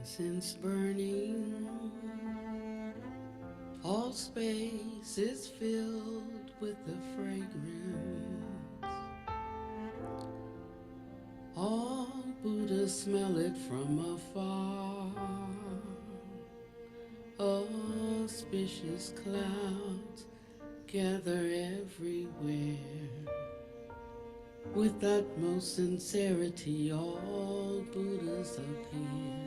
Since burning, all space is filled with the fragrance. All Buddhas smell it from afar. Auspicious clouds gather everywhere. With utmost sincerity, all Buddhas appear.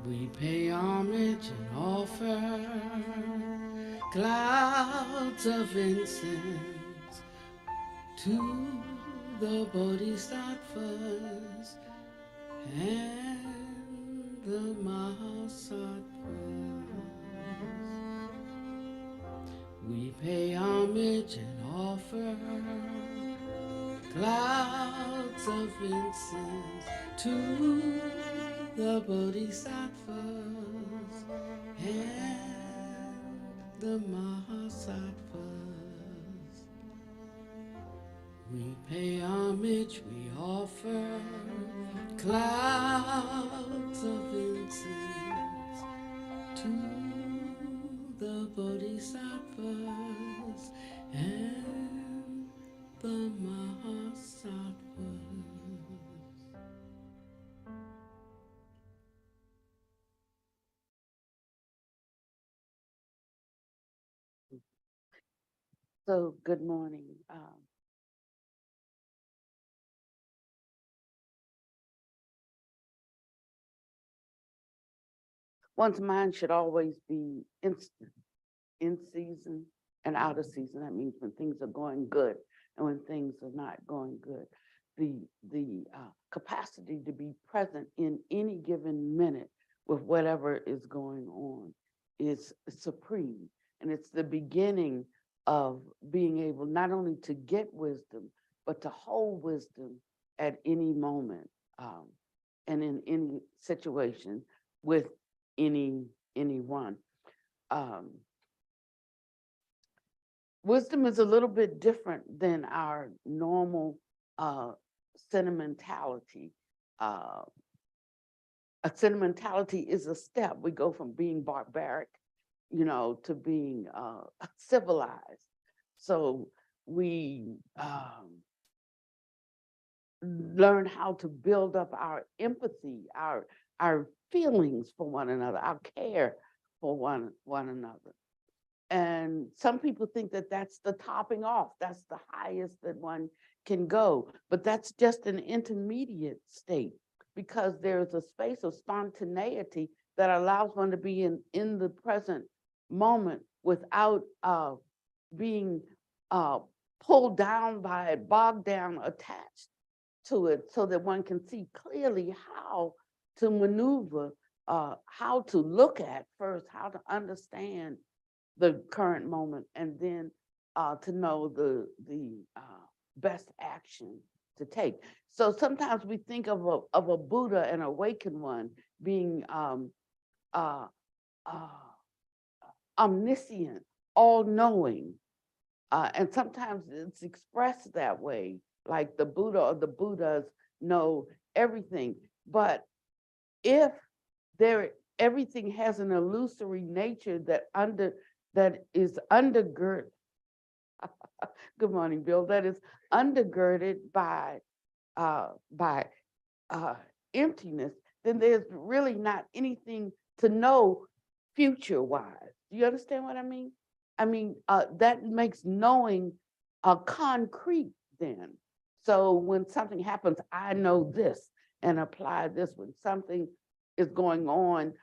We pay homage and offer clouds of incense to the Bodhisattvas and the Mahasattvas. We pay homage and offer clouds of incense to the Bodhisattvas and the Mahasattvas. We pay homage, we offer clouds of incense to the Bodhisattvas and the Mahasattvas. So, good morning. One's mind should always be instant, in season and out of season. That means when things are going good and when things are not going good. The capacity to be present in any given minute with whatever is going on is supreme. And it's the beginning of being able not only to get wisdom, but to hold wisdom at any moment and in any situation with anyone. Wisdom is a little bit different than our normal sentimentality. A sentimentality is a step. We go from being barbaric, to being civilized. So we learn how to build up our empathy, our feelings for one another, our care for one another. And some people think that that's the topping off, that's the highest that one can go, but that's just an intermediate state because there's a space of spontaneity that allows one to be in the present moment without being pulled down by it, bogged down, attached to it, so that one can see clearly how to maneuver, how to look at first, how to understand the current moment, and then to know the best action to take. So sometimes we think of a Buddha, an awakened one, being omniscient, all-knowing, and sometimes it's expressed that way, like the Buddha or the Buddhas know everything. But if everything has an illusory nature that is undergirded, good morning, Bill, that is undergirded by emptiness, then there's really not anything to know future-wise. Do you understand what I mean? I mean, that makes knowing concrete then. So when something happens, I know this and apply this. When something is going on,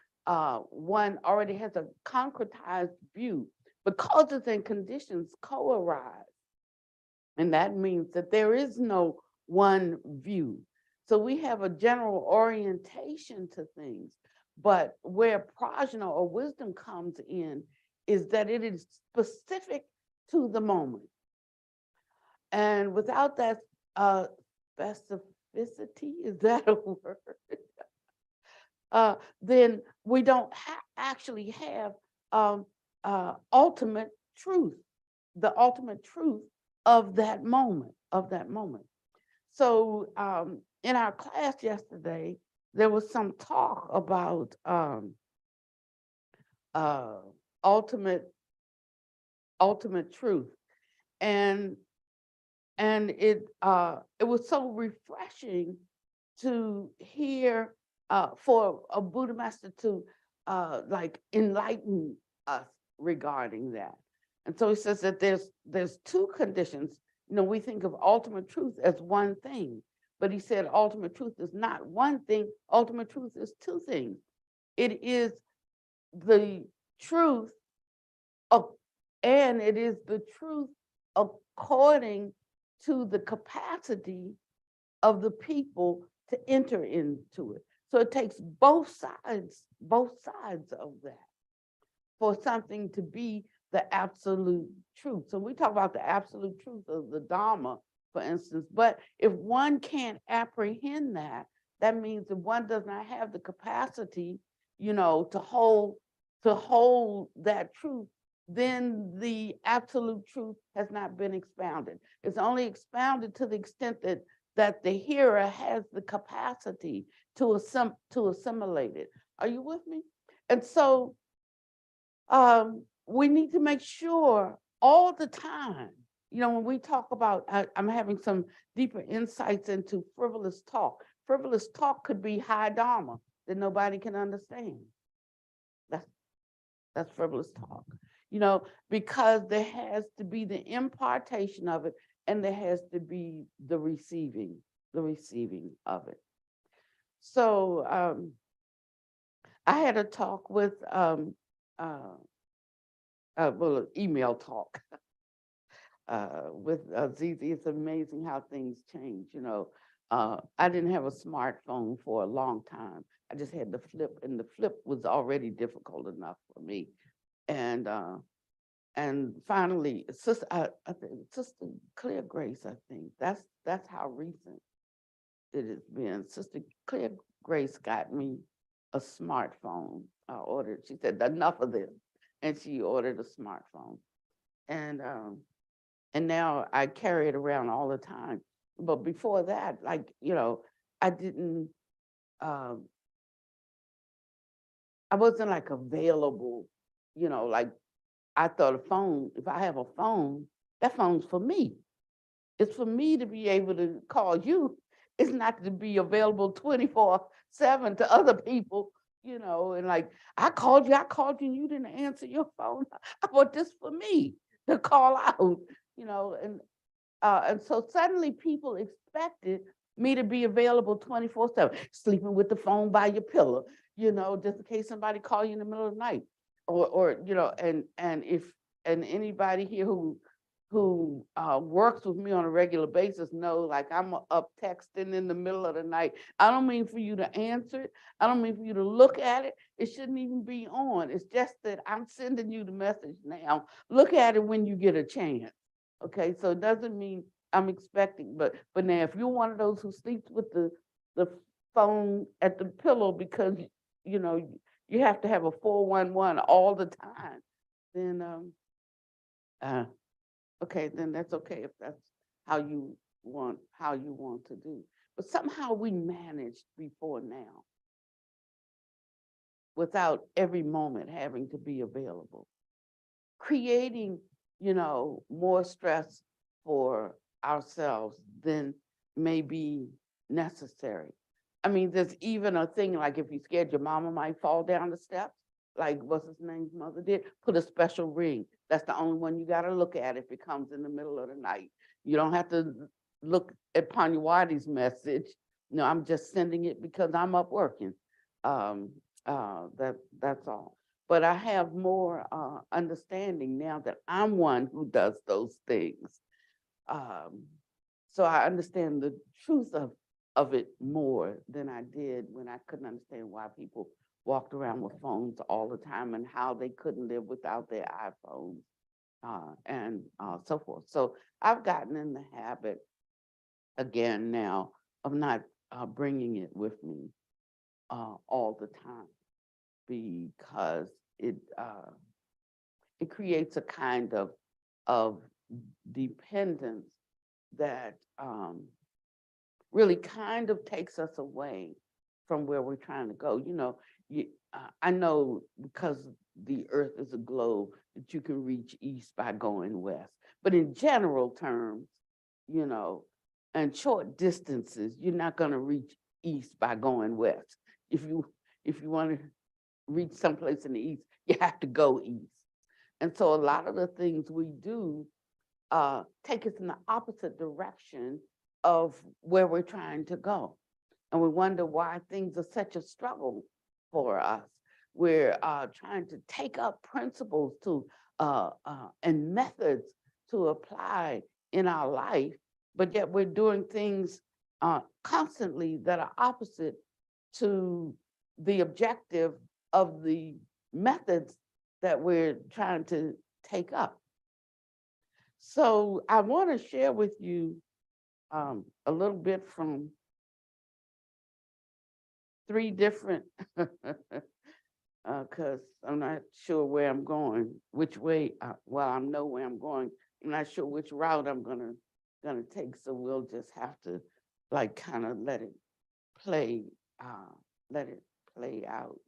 one already has a concretized view. But causes and conditions co-arise. And that means that there is no one view. So we have a general orientation to things, but where prajna or wisdom comes in is that it is specific to the moment. And without that specificity, is that a word? Then we don't actually have ultimate truth, the ultimate truth of that moment, So in our class yesterday, there was some talk about uh, ultimate ultimate truth, and it was so refreshing to hear for a Buddha master to like enlighten us regarding that. And so he says that there's two conditions. You know, we think of ultimate truth as one thing, but he said ultimate truth is not one thing. Ultimate truth is two things. It is the truth of, and it is the truth according to the capacity of the people to enter into it. So it takes both sides of that for something to be the absolute truth. So we talk about the absolute truth of the Dharma, for instance, but if one can't apprehend that, that means that one does not have the capacity, you know, to hold that truth, then the absolute truth has not been expounded. It's only expounded to the extent that the hearer has the capacity to assimilate it. Are you with me? And so we need to make sure all the time, you know, when we talk about, I'm having some deeper insights into frivolous talk. Frivolous talk could be high Dharma that nobody can understand. That's frivolous talk, you know, because there has to be the impartation of it, and there has to be the receiving of it. So I had a talk with well, email talk with Zizi. It's amazing how things change, you know. I didn't have a smartphone for a long time. I just had the flip, and the flip was already difficult enough for me. And finally, Sister, I think Sister Clear Grace, I think that's how recent it has been. Sister Clear Grace got me a smartphone. I ordered. She said, "Enough of this," and she ordered a smartphone. And now I carry it around all the time. But before that, like, you know, I didn't. I wasn't like available, you know, like I thought a phone, if I have a phone, that phone's for me. It's for me to be able to call you. It's not to be available 24/7 to other people, you know, and like, I called you, and you didn't answer your phone. I want this for me to call out, you know, and so suddenly people expected me to be available 24/7, sleeping with the phone by your pillow, you know, just in case somebody call you in the middle of the night, or you know, and if and anybody here who works with me on a regular basis know, like, I'm up texting in the middle of the night. I don't mean for you to answer it. I don't mean for you to look at it. It shouldn't even be on. It's just that I'm sending you the message now. Look at it when you get a chance. Okay, so it doesn't mean I'm expecting, but now if you're one of those who sleeps with the phone at the pillow because you know you have to have a 411 all the time, then okay, then that's okay if that's how you want to do. But somehow we managed before now without every moment having to be available, creating, you know, more stress for ourselves than may be necessary. I mean, there's even a thing like if you're scared your mama might fall down the steps, like what's his name's mother did, put a special ring. That's the only one you got to look at if it comes in the middle of the night. You don't have to look at Panyawadi's message. No, I'm just sending it because I'm up working. That's all. But I have more understanding now that I'm one who does those things. So I understand the truth of it more than I did when I couldn't understand why people walked around with phones all the time and how they couldn't live without their iPhones and so forth. So I've gotten in the habit again now of not bringing it with me all the time, because it creates a kind of dependence that really kind of takes us away from where we're trying to go. I know because the earth is a globe that you can reach east by going west. But in general terms, you know, and short distances, you're not going to reach east by going west. If you want to reach someplace in the east, you have to go east. And so a lot of the things we do take us in the opposite direction of where we're trying to go. And we wonder why things are such a struggle for us. We're trying to take up principles and methods to apply in our life, but yet we're doing things constantly that are opposite to the objective of the methods that we're trying to take up. So I want to share with you a little bit from 3 different, because I'm not sure where I'm going, which way, well, I know where I'm going. I'm not sure which route I'm gonna take, so we'll just have to like kind of let it play out.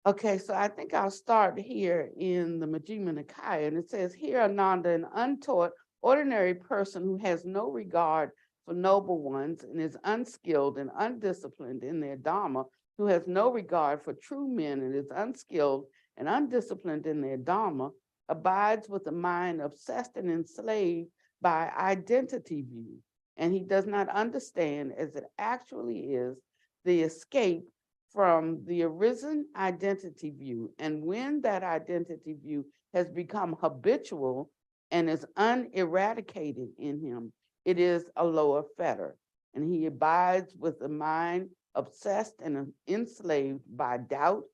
Okay, so I think I'll start here in the Majjhima Nikaya, and it says, here, Ananda, an untaught, ordinary person who has no regard for noble ones and is unskilled and undisciplined in their Dharma, who has no regard for true men and is unskilled and undisciplined in their Dharma, abides with a mind obsessed and enslaved by identity view, and he does not understand, as it actually is, the escape from the arisen identity view. And when that identity view has become habitual and is uneradicated in him, it is a lower fetter. And he abides with a mind obsessed and enslaved by doubt,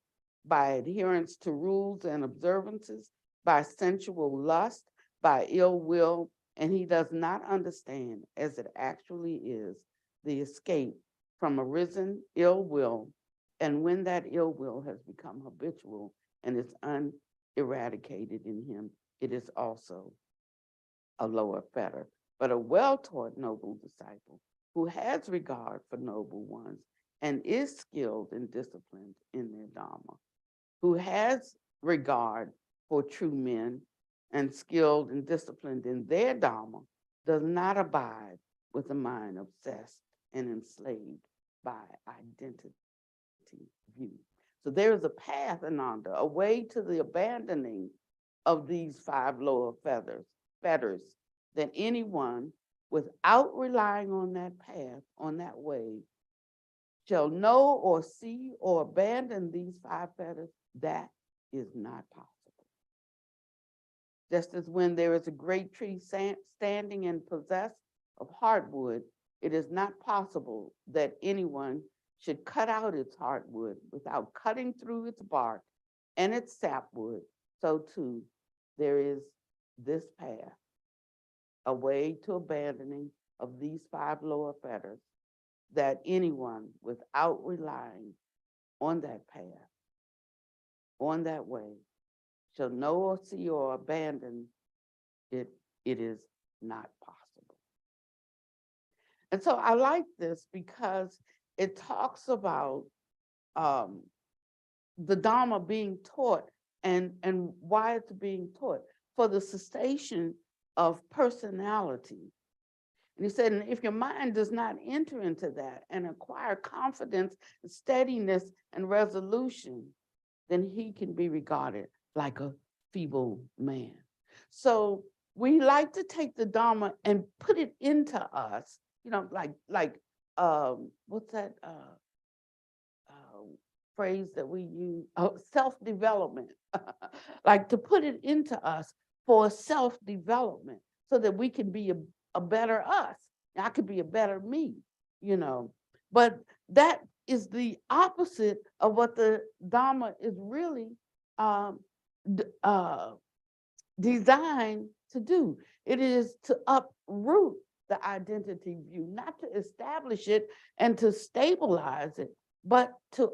by adherence to rules and observances, by sensual lust, by ill will, and he does not understand, as it actually is, the escape from arisen ill will. And when that ill will has become habitual and is uneradicated in him, it is also a lower fetter. But a well-taught noble disciple who has regard for noble ones and is skilled and disciplined in their Dharma, who has regard for true men and skilled and disciplined in their Dharma, does not abide with a mind obsessed and enslaved by identity view. So there is a path, Ananda, a way to the abandoning of these 5 lower fetters that anyone, without relying on that path, on that way, shall know or see or abandon these 5 fetters. That is not possible. Just as when there is a great tree standing and possessed of heartwood, it is not possible that anyone should cut out its heartwood without cutting through its bark and its sapwood. So too, there is this path, a way to abandoning of these 5 lower fetters, that anyone, without relying on that path, on that way, shall know or see or abandon it. It is not possible. And so I like this because it talks about the Dharma being taught and why it's being taught for the cessation of personality. And he said, and if your mind does not enter into that and acquire confidence, steadiness, and resolution, then he can be regarded like a feeble man. So we like to take the Dharma and put it into us, like what's that phrase that we use? Oh, self-development. Like to put it into us for self-development so that we can be a better us. I could be a better me, But that is the opposite of what the Dharma is really designed to do. It is to uproot the identity view, not to establish it and to stabilize it, but to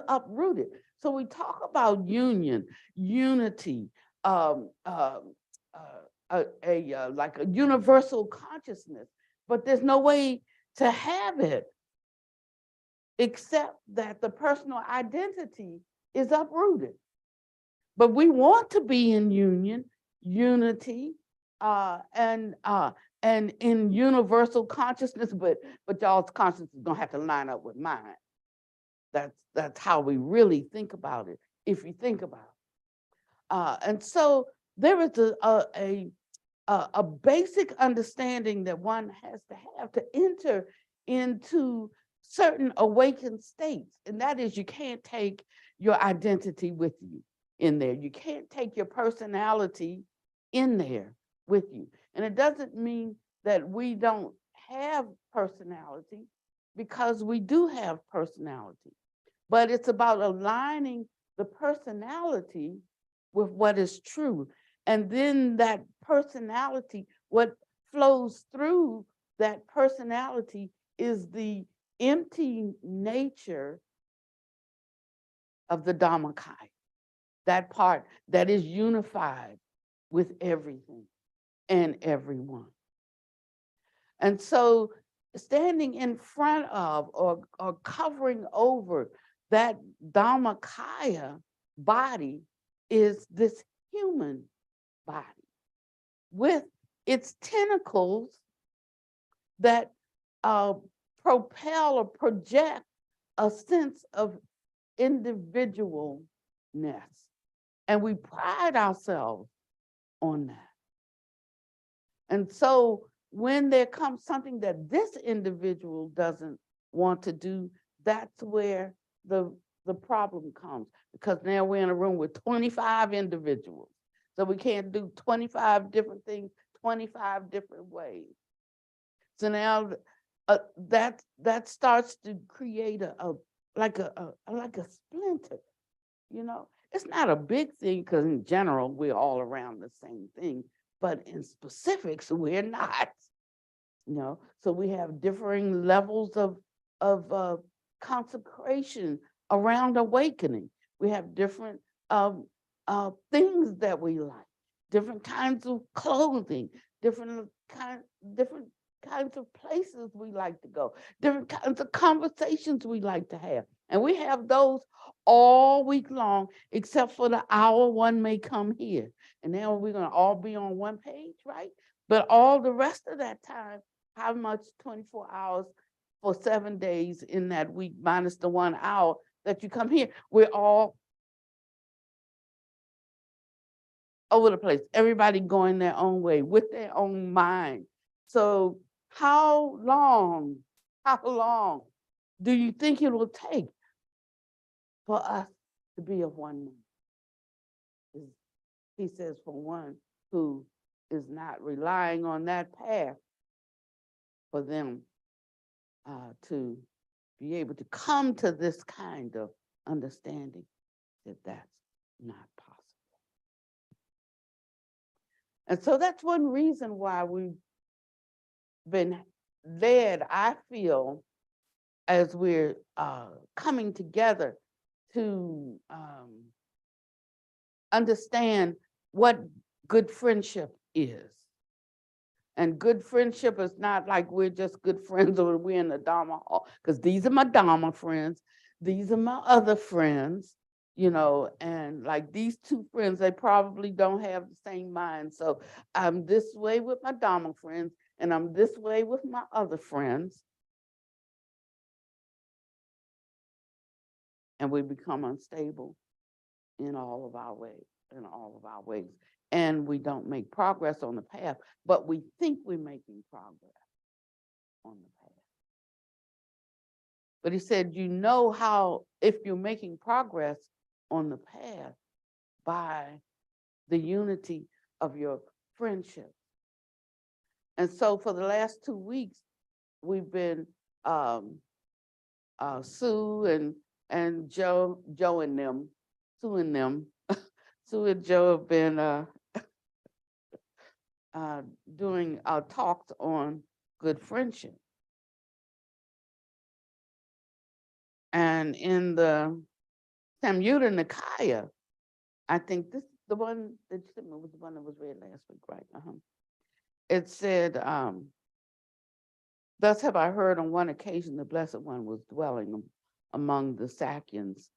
uproot it. So we talk about union, unity, like a universal consciousness but there's no way to have it except that the personal identity is uprooted. But we want to be in union, unity, and in universal consciousness, but y'all's consciousness is gonna have to line up with mine. That's how we really think about it, if you think about it. And so there is a basic understanding that one has to enter into certain awakened states, and that is you can't take your identity with you in there. You can't take your personality in there with you. And it doesn't mean that we don't have personality, because we do have personality, but it's about aligning the personality with what is true. And then that personality, what flows through that personality is the empty nature of the Dharmakaya, that part that is unified with everything and everyone. And so standing in front of or covering over that Dharmakaya body is this human body with its tentacles that propel or project a sense of individualness. And we pride ourselves on that. And so when there comes something that this individual doesn't want to do, that's where the problem comes, because now we're in a room with 25 individuals. So we can't do 25 different things, 25 different ways. So now that starts to create like a splinter, you know. It's not a big thing, because in general, we're all around the same thing, but in specifics, we're not, you know. So we have differing levels of consecration around awakening. We have different things that we like, different kinds of clothing, different kinds of places we like to go, different kinds of conversations we like to have. And we have those all week long, except for the hour one may come here. And then we're gonna all be on one page, right? But all the rest of that time, how much 24 hours for 7 days in that week, minus the 1 hour that you come here, we're all over the place, everybody going their own way with their own mind. So how long do you think it will take for us to be of one mind? He says, for one who is not relying on that path, for them to be able to come to this kind of understanding that that's not possible. And so that's one reason why we've been led, I feel, as we're coming together to understand what good friendship is. And good friendship is not like we're just good friends or we're in the Dharma hall, because these are my Dharma friends, these are my other friends, you know, and like these two friends, they probably don't have the same mind. So I'm this way with my Dharma friends, and I'm this way with my other friends. And we become unstable in all of our ways, and we don't make progress on the path, but we think we're making progress on the path. But he said, you know how, if you're making progress on the path, by the unity of your friendship. And so for the last 2 weeks, we've been Sue and Joe and them, Sue and them, Sue and Joe have been doing talks on good friendship. And in the Samyutta Nikaya, I think this is the one that was the one that was read last week, right? It said, Thus have I heard on one occasion the Blessed One was dwelling among the Sakyans.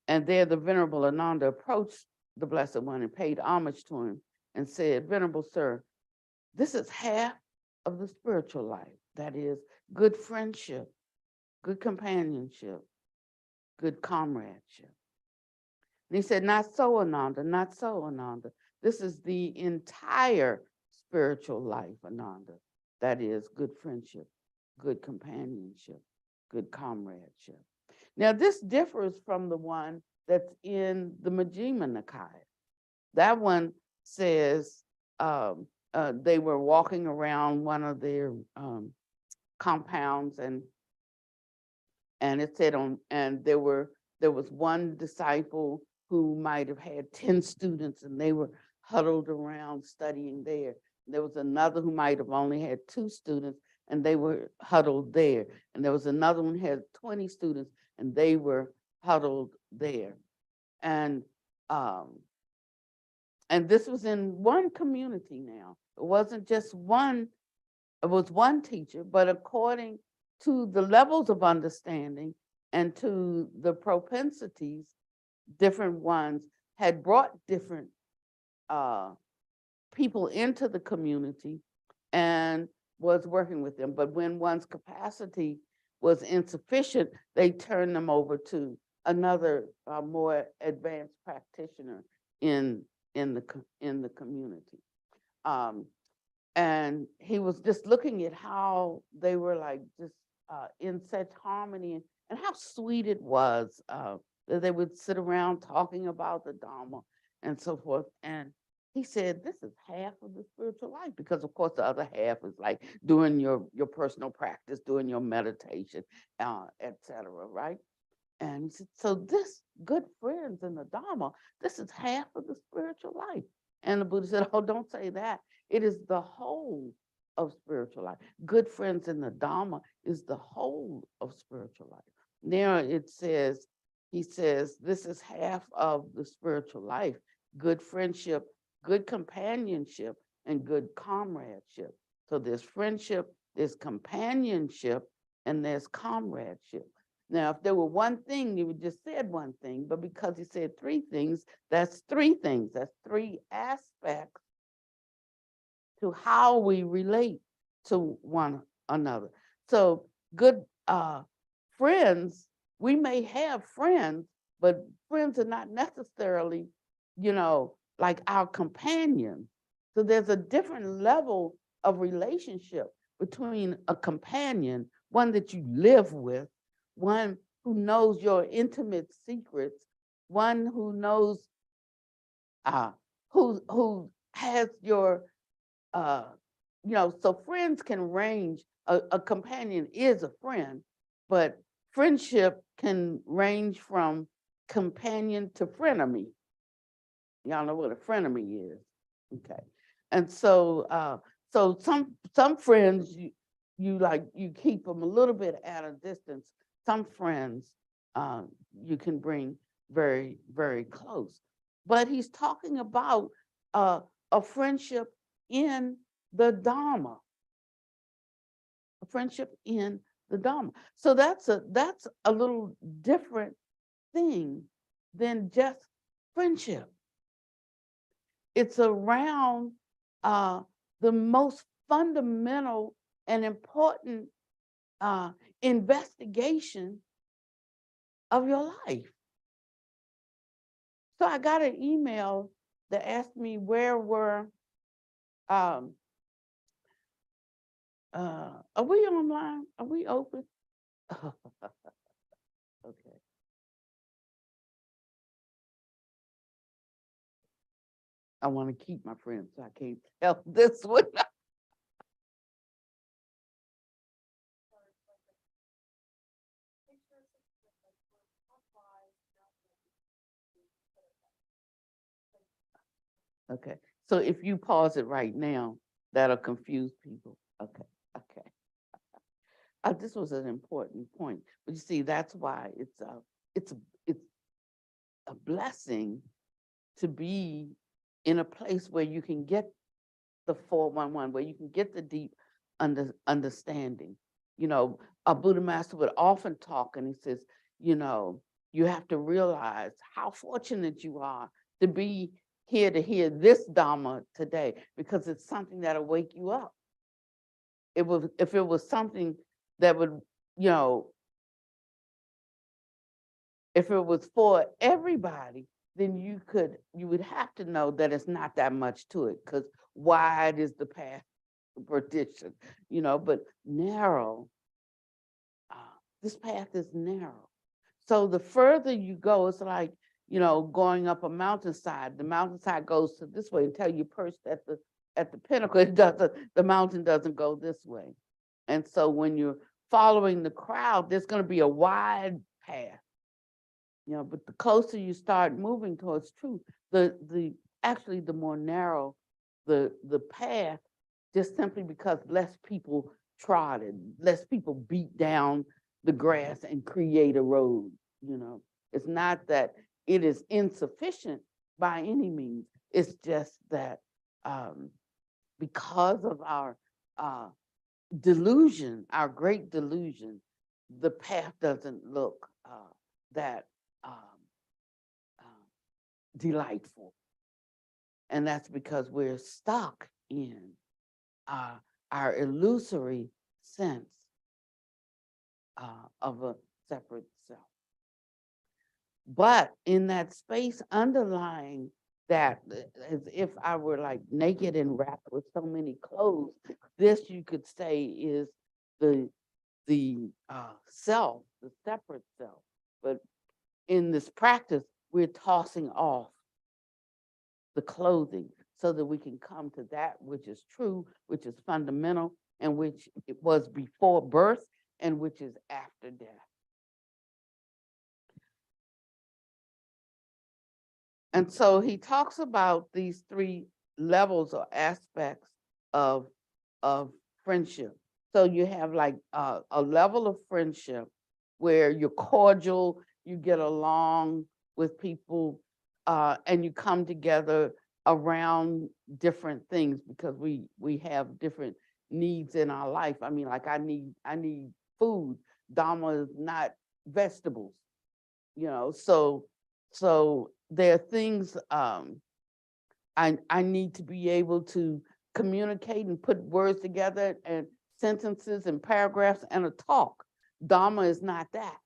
And there the Venerable Ananda approached the Blessed One and paid homage to him and said, Venerable Sir, this is half of the spiritual life. That is good friendship, good companionship, good comradeship. And he said, not so, Ananda, not so, Ananda. This is the entire spiritual life, Ananda. That is good friendship, good companionship, good comradeship. Now, this differs from the one that's in the Majjhima Nikaya. That one says they were walking around one of their compounds, and it said and there was one disciple who might have had 10 students, and they were huddled around studying there. There was another who might have only had 2 students, and they were huddled there. And there was another one who had 20 students, and they were huddled there. And this was in one community now. It wasn't just one, it was one teacher, but according to the levels of understanding and to the propensities, different ones had brought different people into the community and was working with them. But when one's capacity was insufficient, they turned them over to another more advanced practitioner in the community. And he was just looking at how they were like just in such harmony, and how sweet it was that they would sit around talking about the Dharma and so forth. And he said, this is half of the spiritual life, because of course the other half is like doing your personal practice, doing your meditation, etc. Right? And he said, so this good friends in the Dharma, this is half of the spiritual life. And the Buddha said, oh, don't say that. It is the whole of spiritual life. Good friends in the Dharma is the whole of spiritual life. Now it says, he says, this is half of the spiritual life: good friendship, good companionship, and good comradeship. So there's friendship, there's companionship, and there's comradeship. Now, if there were one thing, you would just said one thing, but because he said 3 things, that's 3 things. That's 3 aspects to how we relate to one another. So good friends, we may have friends, but friends are not necessarily, like our companions. So there's a different level of relationship between a companion, one that you live with, one who knows your intimate secrets, one who knows, who has your, so friends can range. A companion is a friend, but friendship can range from companion to frenemy. Y'all know what a frenemy is, okay? And so, so some friends you keep them a little bit at a distance. Some friends you can bring very, very close. But he's talking about a friendship in the Dharma, a friendship in the Dharma. So that's a little different thing than just friendship. It's around the most fundamental and important investigation of your life. So I got an email that asked me where were, are we online? Are we open? Okay. I want to keep my friends, so I can't tell this one. Okay, so if you pause it right now, that'll confuse people. Okay, okay. This was an important point, but you see, that's why it's a blessing to be in a place where you can get the 411, where you can get the deep understanding. You know, a Buddha master would often talk, and he says, you know, you have to realize how fortunate you are to be here to hear this Dharma today, because it's something that'll wake you up. If it was something that would, you know, if it was for everybody, then you would have to know that it's not that much to it, because wide is the path to perdition, you know, but narrow, this path is narrow. So the further you go, it's like, you know, going up a mountainside. The mountainside goes to this way until you perched at the pinnacle. It doesn't, the mountain doesn't go this way. And so when you're following the crowd, there's going to be a wide path, you know, but the closer you start moving towards truth, actually the more narrow the path, just simply because less people trod it, less people beat down the grass and create a road. You know, it's not that it is insufficient by any means. It's just that because of our delusion, our great delusion, the path doesn't look that delightful. And that's because we're stuck in our illusory sense of a separate self. But in that space underlying that, as if I were like naked and wrapped with so many clothes, this you could say is the self, the separate self. But in this practice, we're tossing off the clothing so that we can come to that which is true, which is fundamental, and which it was before birth, and which is after death. And so he talks about these three levels or aspects of friendship. So you have like a level of friendship where you're cordial, you get along with people, and you come together around different things, because we have different needs in our life. I mean, like I need food. Dharma is not vegetables, you know. So there are things I need to be able to communicate and put words together and sentences and paragraphs and a talk. Dharma is not that,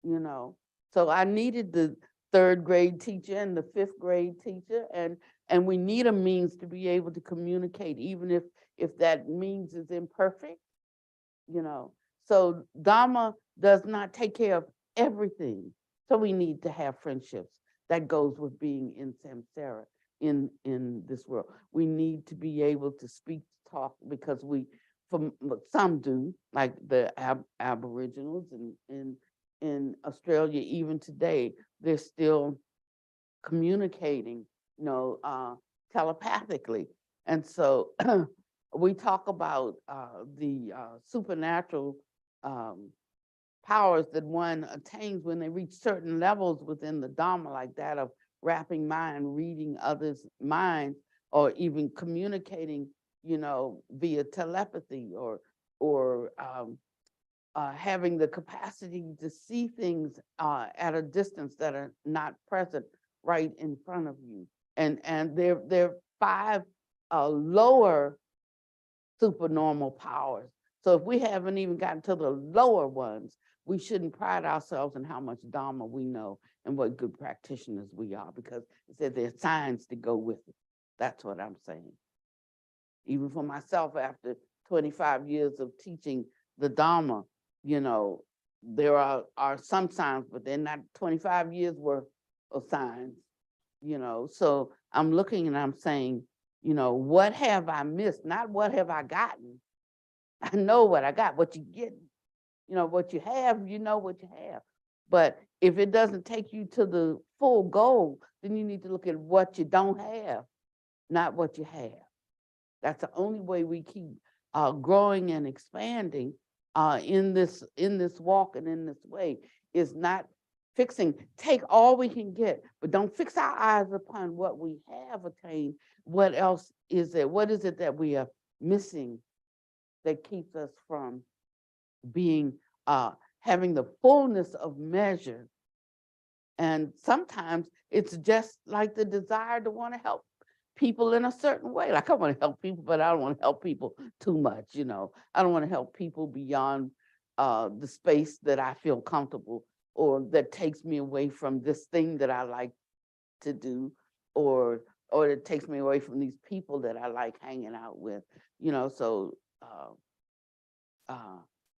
you know. So I needed the third grade teacher and the fifth grade teacher, and we need a means to be able to communicate, even if that means is imperfect, you know. So Dharma does not take care of everything. So we need to have friendships. That goes with being in samsara, in this world. We need to be able to speak, talk, because some do, like the Aboriginals in Australia, even today, they're still communicating, you know, telepathically. And so we talk about the supernatural powers that one attains when they reach certain levels within the Dharma, like that of wrapping mind, reading others' minds, or even communicating, you know, via telepathy, or having the capacity to see things at a distance that are not present right in front of you. And there are 5 lower supernormal powers. So if we haven't even gotten to the lower ones, we shouldn't pride ourselves in how much Dharma we know and what good practitioners we are, because it said there's signs to go with it. That's what I'm saying. Even for myself, after 25 years of teaching the Dharma, you know, there are some signs, but they're not 25 years worth of signs, you know. So I'm looking and I'm saying, you know, what have I missed? Not what have I gotten. I know what I got, what you get, you know, what you have, you know what you have. But if it doesn't take you to the full goal, then you need to look at what you don't have, not what you have. That's the only way we keep growing and expanding in this walk and in this way, is not fixing. Take all we can get, but don't fix our eyes upon what we have attained. What else is there? What is it that we are missing that keeps us from being, having the fullness of measure. And sometimes it's just like the desire to want to help people in a certain way. Like I want to help people, but I don't want to help people too much, you know. I don't want to help people beyond the space that I feel comfortable, or that takes me away from this thing that I like to do, or it takes me away from these people that I like hanging out with, you know. So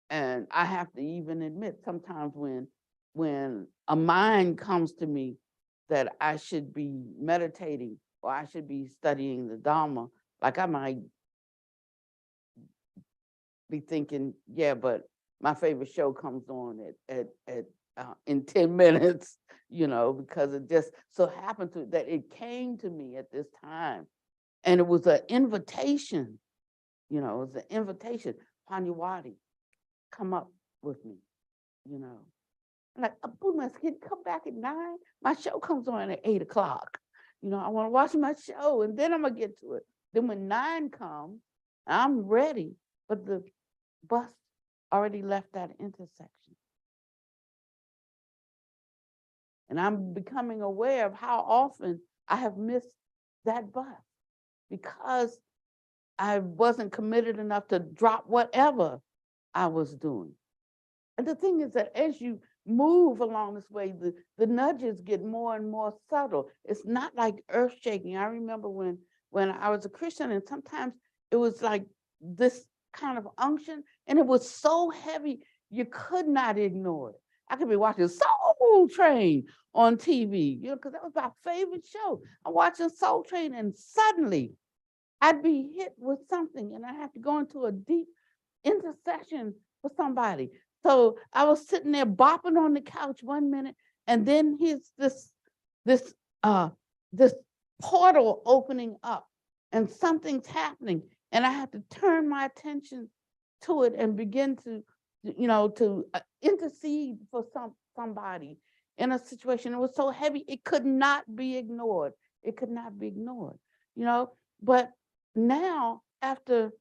and I have to even admit sometimes when a mind comes to me that I should be meditating or I should be studying the Dharma, like I might be thinking, yeah, but my favorite show comes on at in 10 minutes, you know, because it just so happened that it came to me at this time. And it was an invitation, you know, it was an invitation. Panyawadi, come up with me, you know. I'm like, Abuna, can you come back at 9? My show comes on at 8 o'clock. You know, I want to watch my show and then I'm going to get to it. Then when 9 comes, I'm ready, but the bus already left that intersection. And I'm becoming aware of how often I have missed that bus because I wasn't committed enough to drop whatever I was doing. And the thing is that as you move along this way, the nudges get more and more subtle. It's not like earth shaking. I remember when I was a Christian, and sometimes it was like this kind of unction, and it was so heavy, you could not ignore it. I could be watching Soul Train on TV, you know, because that was my favorite show. I'm watching Soul Train, and suddenly I'd be hit with something, and I have to go into a deep intercession for somebody. So I was sitting there bopping on the couch one minute, and then here's this portal opening up, and something's happening, and I have to turn my attention to it and begin to, you know, to intercede for somebody in a situation. It was so heavy, it could not be ignored. It could not be ignored, you know. But now, after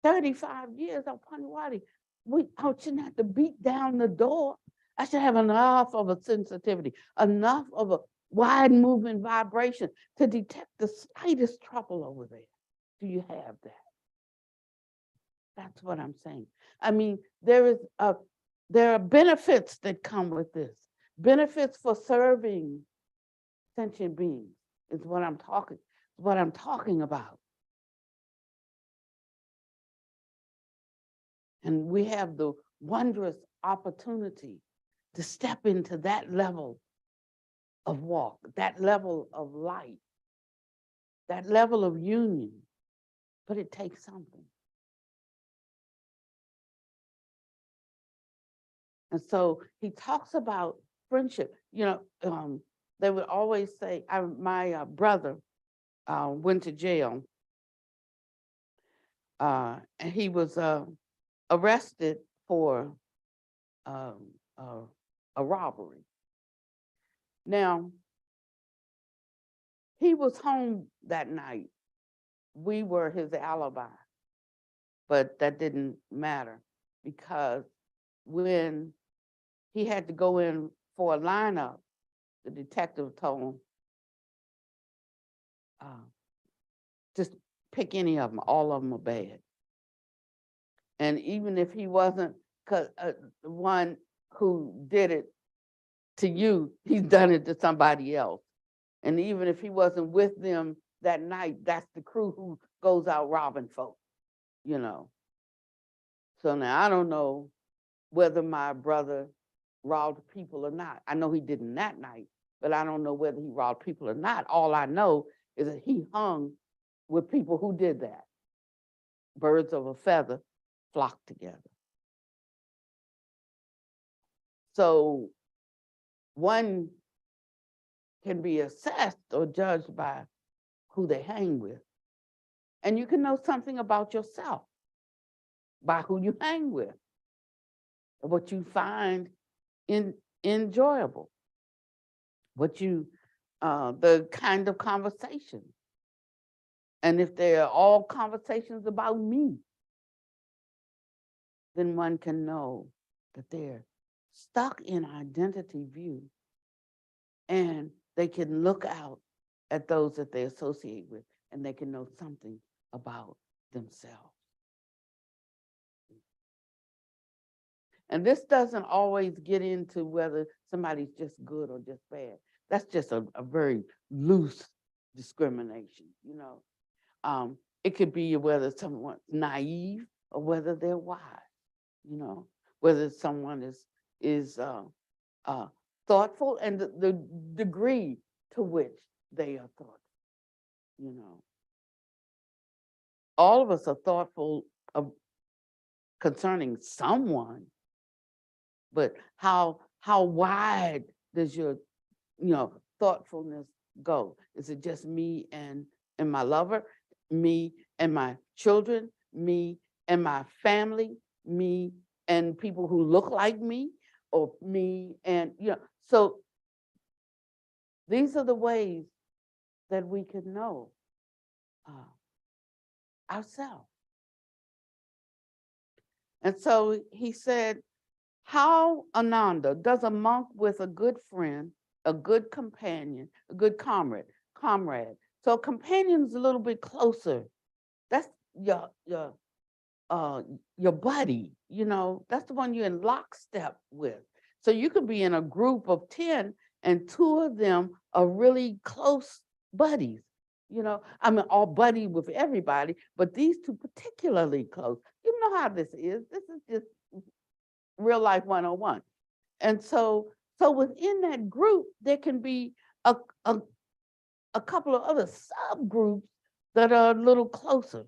35 years on Paniwadi, I shouldn't have to beat down the door. I should have enough of a sensitivity, enough of a wide moving vibration to detect the slightest trouble over there. Do you have that? That's what I'm saying. I mean, there are benefits that come with this. Benefits for serving sentient beings is what I'm talking about. And we have the wondrous opportunity to step into that level of walk, that level of light, that level of union. But it takes something. And so he talks about friendship. You know, they would always say, my brother went to jail, and he was arrested for a robbery. Now, he was home that night. We were his alibi, but that didn't matter because when he had to go in for a lineup, the detective told him, just pick any of them, all of them are bad. And even if he wasn't the one who did it to you, he's done it to somebody else. And even if he wasn't with them that night, that's the crew who goes out robbing folks, you know. So now I don't know whether my brother robbed people or not. I know he didn't that night, but I don't know whether he robbed people or not. All I know is that he hung with people who did that. Birds of a feather flock together. So one can be assessed or judged by who they hang with. And you can know something about yourself by who you hang with, what you find enjoyable, what you, the kind of conversation. And if they're all conversations about me, then one can know that they're stuck in identity view, and they can look out at those that they associate with, and they can know something about themselves. And this doesn't always get into whether somebody's just good or just bad. That's just a very loose discrimination, you know. It could be whether someone's naive or whether they're wise, you know, whether someone is thoughtful and the degree to which they are thoughtful, you know. All of us are thoughtful concerning someone, but how wide does your, you know, thoughtfulness go? Is it just me and my lover, me and my children, me and my family, me and people who look like me, or me and, you know? So these are the ways that we can know ourselves. And so he said, how, Ananda, does a monk with a good friend, a good companion, a good comrade. So a companion's a little bit closer. That's your buddy, you know, that's the one you're in lockstep with. So you could be in a group of 10 and 2 of them are really close buddies. You know, I mean, all buddy with everybody, but these 2 particularly close. You know how this is. This is just real life 101. And so within that group, there can be a couple of other subgroups that are a little closer.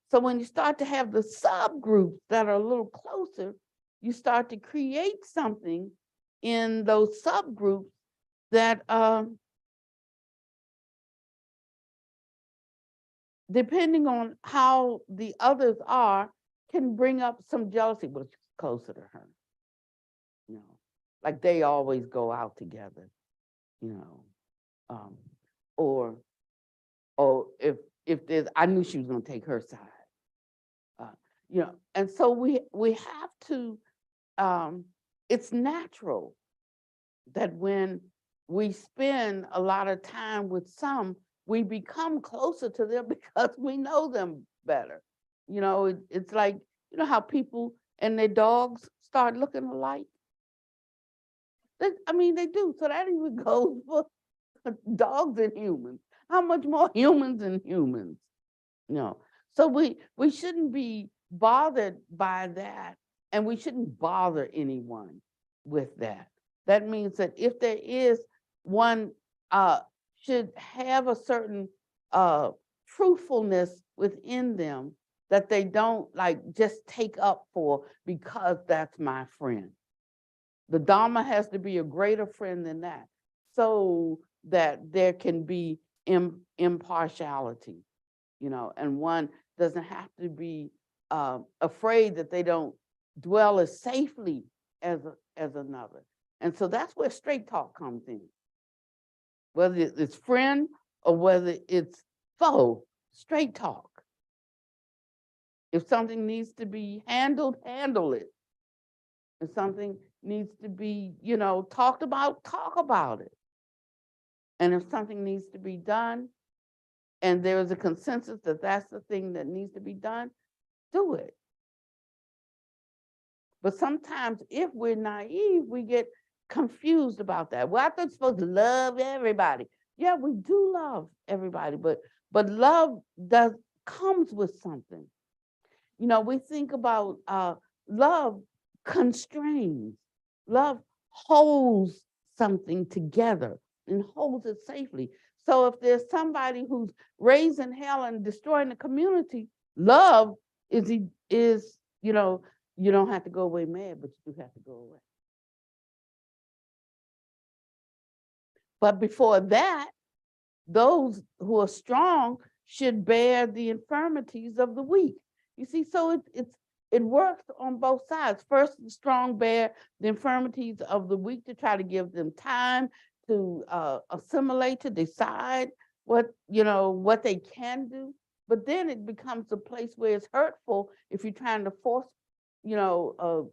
So when you start to have the subgroups that are a little closer, you start to create something in those subgroups that depending on how the others are, can bring up some jealousy, but it's closer to her. You know, like they always go out together, you know, or if there's, I knew she was going to take her side, you know, and so we have to. It's natural that when we spend a lot of time with some, we become closer to them because we know them better. You know, it's like, you know how people and their dogs start looking alike. I mean, they do. So that even goes for dogs and humans. How much more humans and humans? You know, so we shouldn't be bothered by that, and we shouldn't bother anyone with that. That means that if there is one, should have a certain truthfulness within them that they don't like just take up for because that's my friend. The Dharma has to be a greater friend than that, so that there can be impartiality, you know, and one doesn't have to be afraid that they don't dwell as safely as another. And so that's where straight talk comes in. Whether it's friend or whether it's foe, straight talk. If something needs to be handled, handle it. If something needs to be, you know, talked about, talk about it. And if something needs to be done, and there is a consensus that that's the thing that needs to be done, do it. But sometimes if we're naive, we get confused about that. Well, I thought you're supposed to love everybody. Yeah, we do love everybody, but love comes with something. You know, we think about love constrains. Love holds something together and holds it safely. So if there's somebody who's raising hell and destroying the community, love is, you know, you don't have to go away mad, but you do have to go away. But before that, those who are strong should bear the infirmities of the weak. You see, so it works on both sides. First, the strong bear the infirmities of the weak to try to give them time to assimilate, to decide what they can do. But then it becomes a place where it's hurtful if you're trying to force you know,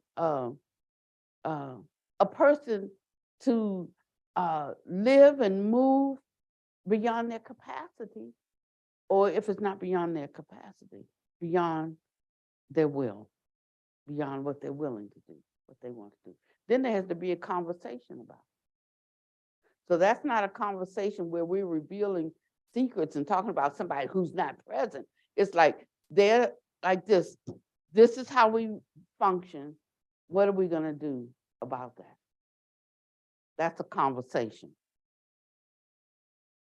a person to live and move beyond their capacity, or if it's not beyond their capacity, beyond their will, beyond what they're willing to do, what they want to do. Then there has to be a conversation about it. So that's not a conversation where we're revealing secrets and talking about somebody who's not present. It's like they're like this. This is how we function. What are we going to do about that? That's a conversation.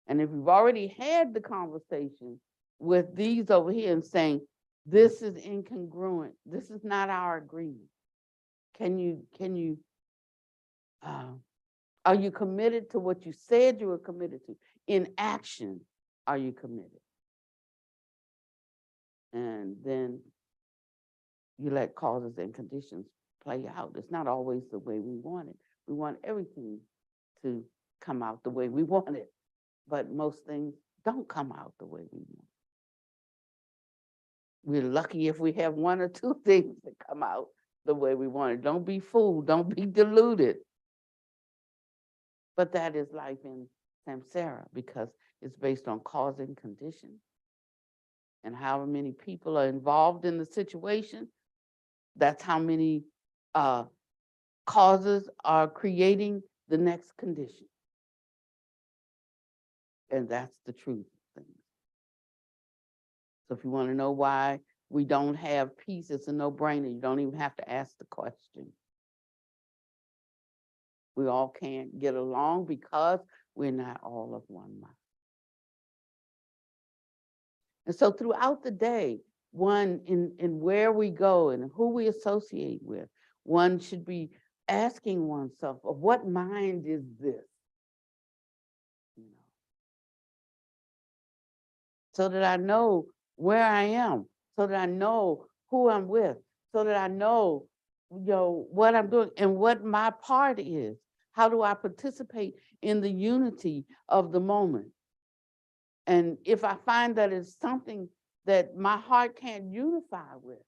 And if we've already had the conversation with these over here and saying, this is incongruent, this is not our agreement. Are you committed to what you said you were committed to? In action, are you committed? And then you let causes and conditions play out. It's not always the way we want it. We want everything to come out the way we want it, but most things don't come out the way we want. We're lucky if we have one or two things that come out the way we want it. Don't be fooled, don't be deluded. But that is life in samsara, because it's based on cause and condition. And however many people are involved in the situation, that's how many causes are creating the next condition. And that's the truth of things. So if you want to know why we don't have peace, it's a no-brainer. You don't even have to ask the question. We all can't get along because we're not all of one mind. And so throughout the day, one in where we go and who we associate with, one should be asking oneself, of what mind is this? You know, so that I know where I am, so that I know who I'm with, so that I know, what I'm doing and what my part is. How do I participate in the unity of the moment? And if I find that it's something that my heart can't unify with,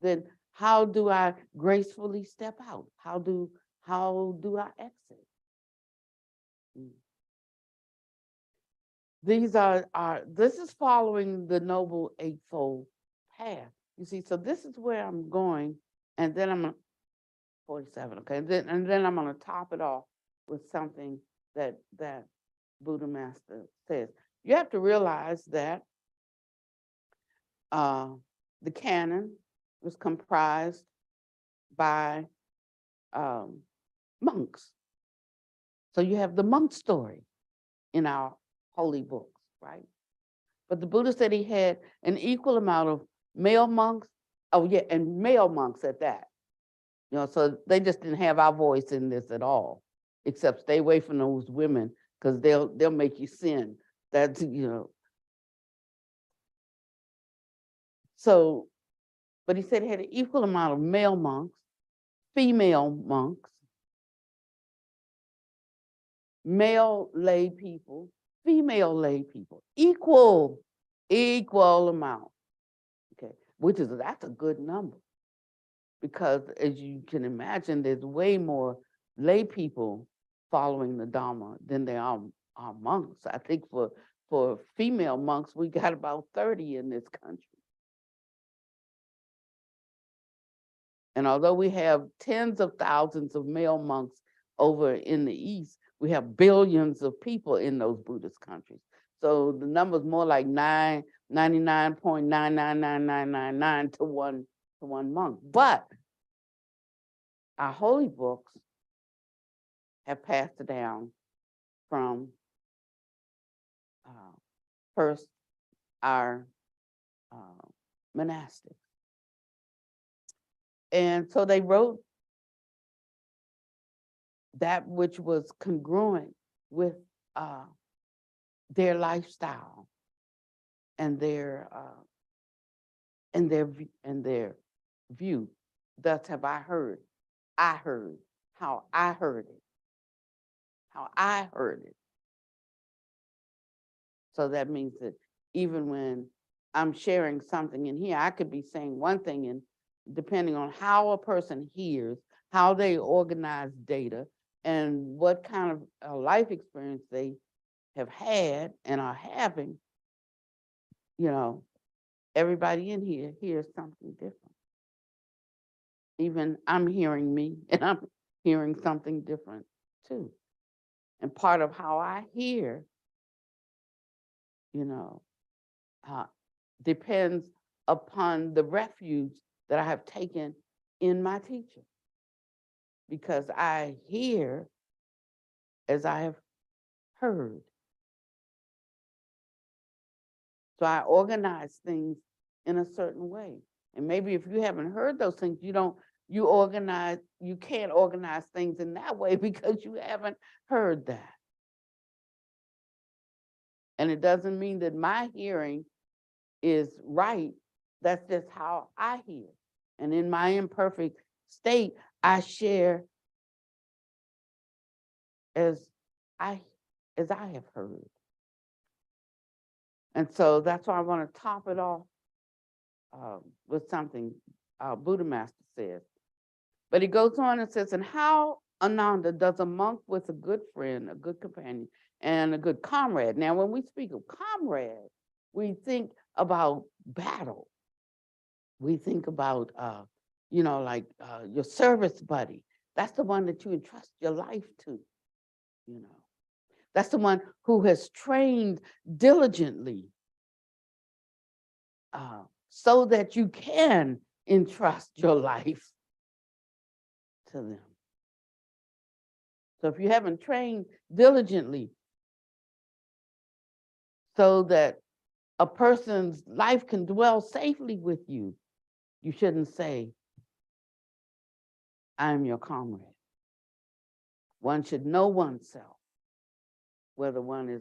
then how do I gracefully step out? How do I exit? This is following the Noble Eightfold Path. You see, so this is where I'm going, and then I'm 47, okay, and then I'm gonna top it off with something that Buddha Master says. You have to realize that the canon was comprised by monks. So you have the monk story in our holy books, right? But the Buddha said he had an equal amount of male monks, and male monks at that. So they just didn't have our voice in this at all, except stay away from those women, because they'll make you sin. That's, So, but he said he had an equal amount of male monks, female monks, male lay people, female lay people, equal amount. Okay, that's a good number, because as you can imagine, there's way more lay people following the Dharma than there are monks. I think for female monks, we got about 30 in this country. And although we have tens of thousands of male monks over in the East, we have billions of people in those Buddhist countries. So the number's more like 99.999999 to one monk. But our holy books have passed it down from first our monastics. And so they wrote that which was congruent with their lifestyle and their view. Thus have I heard how I heard it. So that means that even when I'm sharing something in here, I could be saying one thing, and depending on how a person hears, how they organize data, and what kind of life experience they have had and are having, everybody in here hears something different. Even I'm hearing me, and I'm hearing something different too. And part of how I hear, depends upon the refuge that I have taken in my teacher. Because I hear as I have heard. So I organize things in a certain way. And maybe if you haven't heard those things, you can't organize things in that way because you haven't heard that. And it doesn't mean that my hearing is right. That's just how I hear. And in my imperfect state, I share as I have heard. And so that's why I want to top it off with something Buddha Master says. But he goes on and says, and how, Ananda, does a monk with a good friend, a good companion, and a good comrade? Now, when we speak of comrade, we think about battle. We think about, your service buddy. That's the one that you entrust your life to, That's the one who has trained diligently so that you can entrust your life to them. So if you haven't trained diligently so that a person's life can dwell safely with you, you shouldn't say, I'm your comrade. One should know oneself, whether one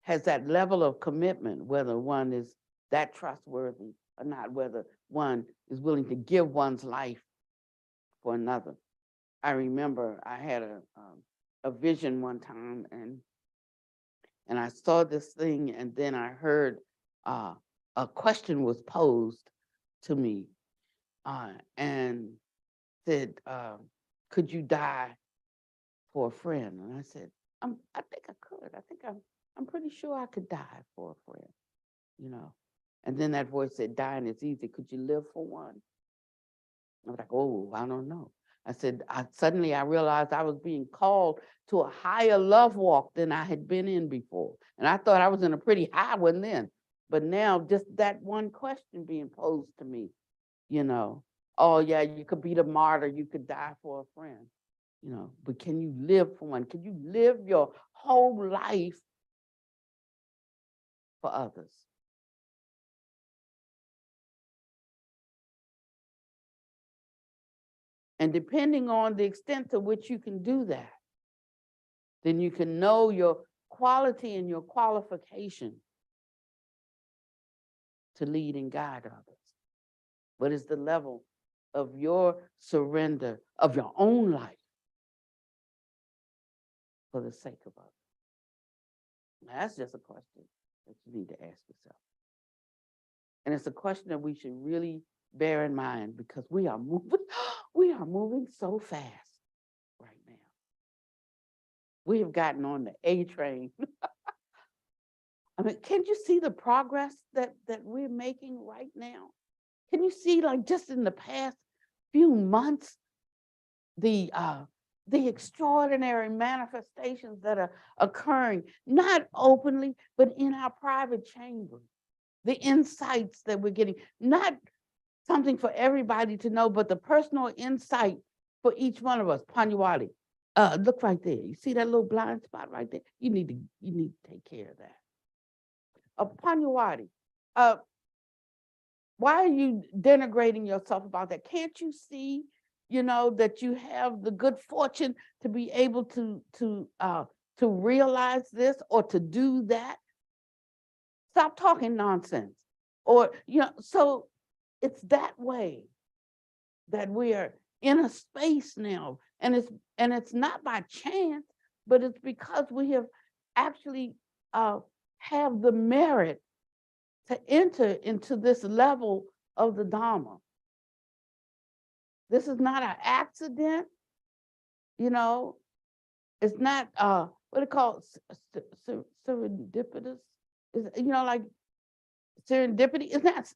has that level of commitment, whether one is that trustworthy or not, whether one is willing to give one's life for another. I remember I had a vision one time, and I saw this thing, and then I heard a question was posed to me, and said, could you die for a friend? And I said, I think I could. I think I'm pretty sure I could die for a friend, And then that voice said, dying is easy. Could you live for one? I was like, oh, I don't know. I said, suddenly I realized I was being called to a higher love walk than I had been in before. And I thought I was in a pretty high one then. But now just that one question being posed to me, oh yeah, you could be the martyr, you could die for a friend, but can you live for one? Can you live your whole life for others? And depending on the extent to which you can do that, then you can know your quality and your qualification to lead and guide others. What is the level of your surrender of your own life for the sake of others? Now, that's just a question that you need to ask yourself. And it's a question that we should really bear in mind because we are moving so fast right now. We have gotten on the A train. I mean, can you see the progress that we're making right now? Can you see, like, just in the past few months, the extraordinary manifestations that are occurring, not openly, but in our private chambers, the insights that we're getting, not something for everybody to know, but the personal insight for each one of us. Panyawali, look right there. You see that little blind spot right there? You need to take care of that. Panyawali, why are you denigrating yourself about that? Can't you see, that you have the good fortune to be able to realize this or to do that? Stop talking nonsense. Or, so it's that way that we are in a space now, and it's not by chance, but it's because we have actually have the merit to enter into this level of the Dharma. This is not an accident, you know. It's not what it called serendipitous. Is, you know, like serendipity. It's not.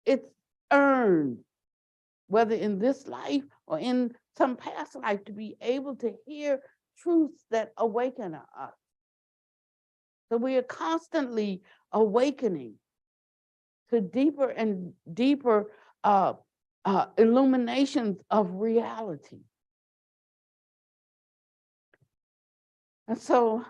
It's earned, whether in this life or in some past life, to be able to hear truths that awaken us. So we are constantly awakening to deeper and deeper illuminations of reality. And so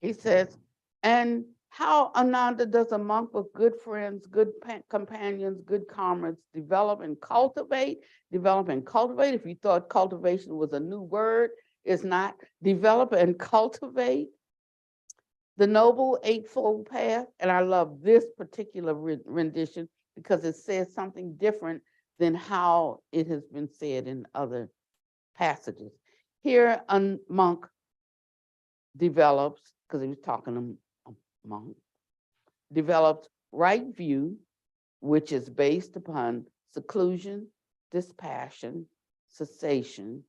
he says, and how, Ananda, does a monk with good friends, good companions, good comrades develop and cultivate? Develop and cultivate. If you thought cultivation was a new word, it's not. Develop and cultivate the Noble Eightfold Path. And I love this particular rendition because it says something different than how it has been said in other passages. Here, a monk develops, because he was talking to a monk, develops right view, which is based upon seclusion, dispassion, cessation,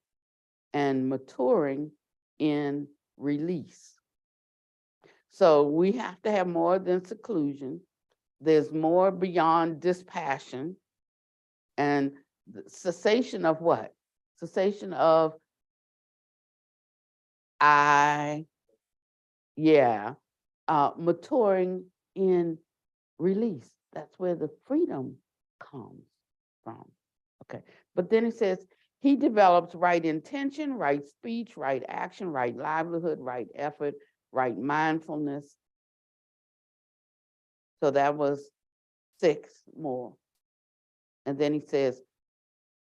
and maturing in release. So we have to have more than seclusion. There's more beyond dispassion. And cessation of what? Cessation of maturing in release. That's where the freedom comes from. Okay, but then it says, he develops right intention, right speech, right action, right livelihood, right effort, right mindfulness. So that was 6 more. And then he says,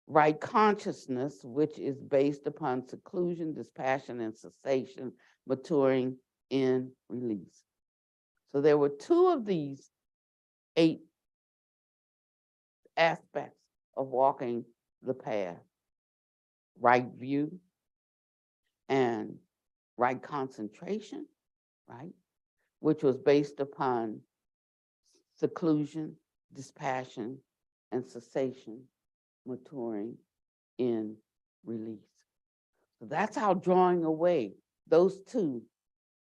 right consciousness, which is based upon seclusion, dispassion, and cessation, maturing in release. So there were 2 of these 8 aspects of walking the path: right view and right concentration, right? Which was based upon seclusion, dispassion, and cessation, maturing in release. So that's how drawing away those 2.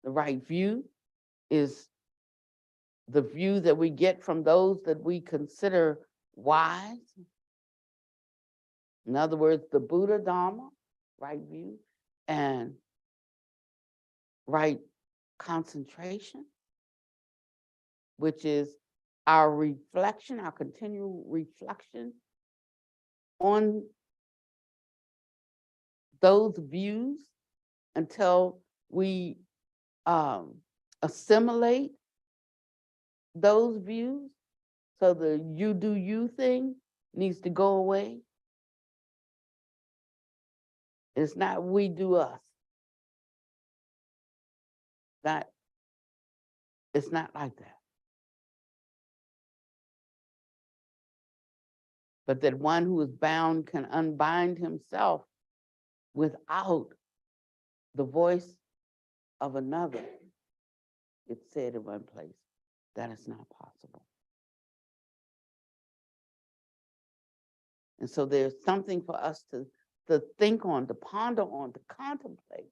The right view is the view that we get from those that we consider wise. In other words, the Buddha, Dharma, right view, and right concentration, which is our reflection, our continual reflection on those views until we assimilate those views. So the you do you thing needs to go away. It's not we do us. It's not like that. But that one who is bound can unbind himself without the voice of another. It's said in one place, that is not possible. And so there's something for us to think on, to ponder on, to contemplate,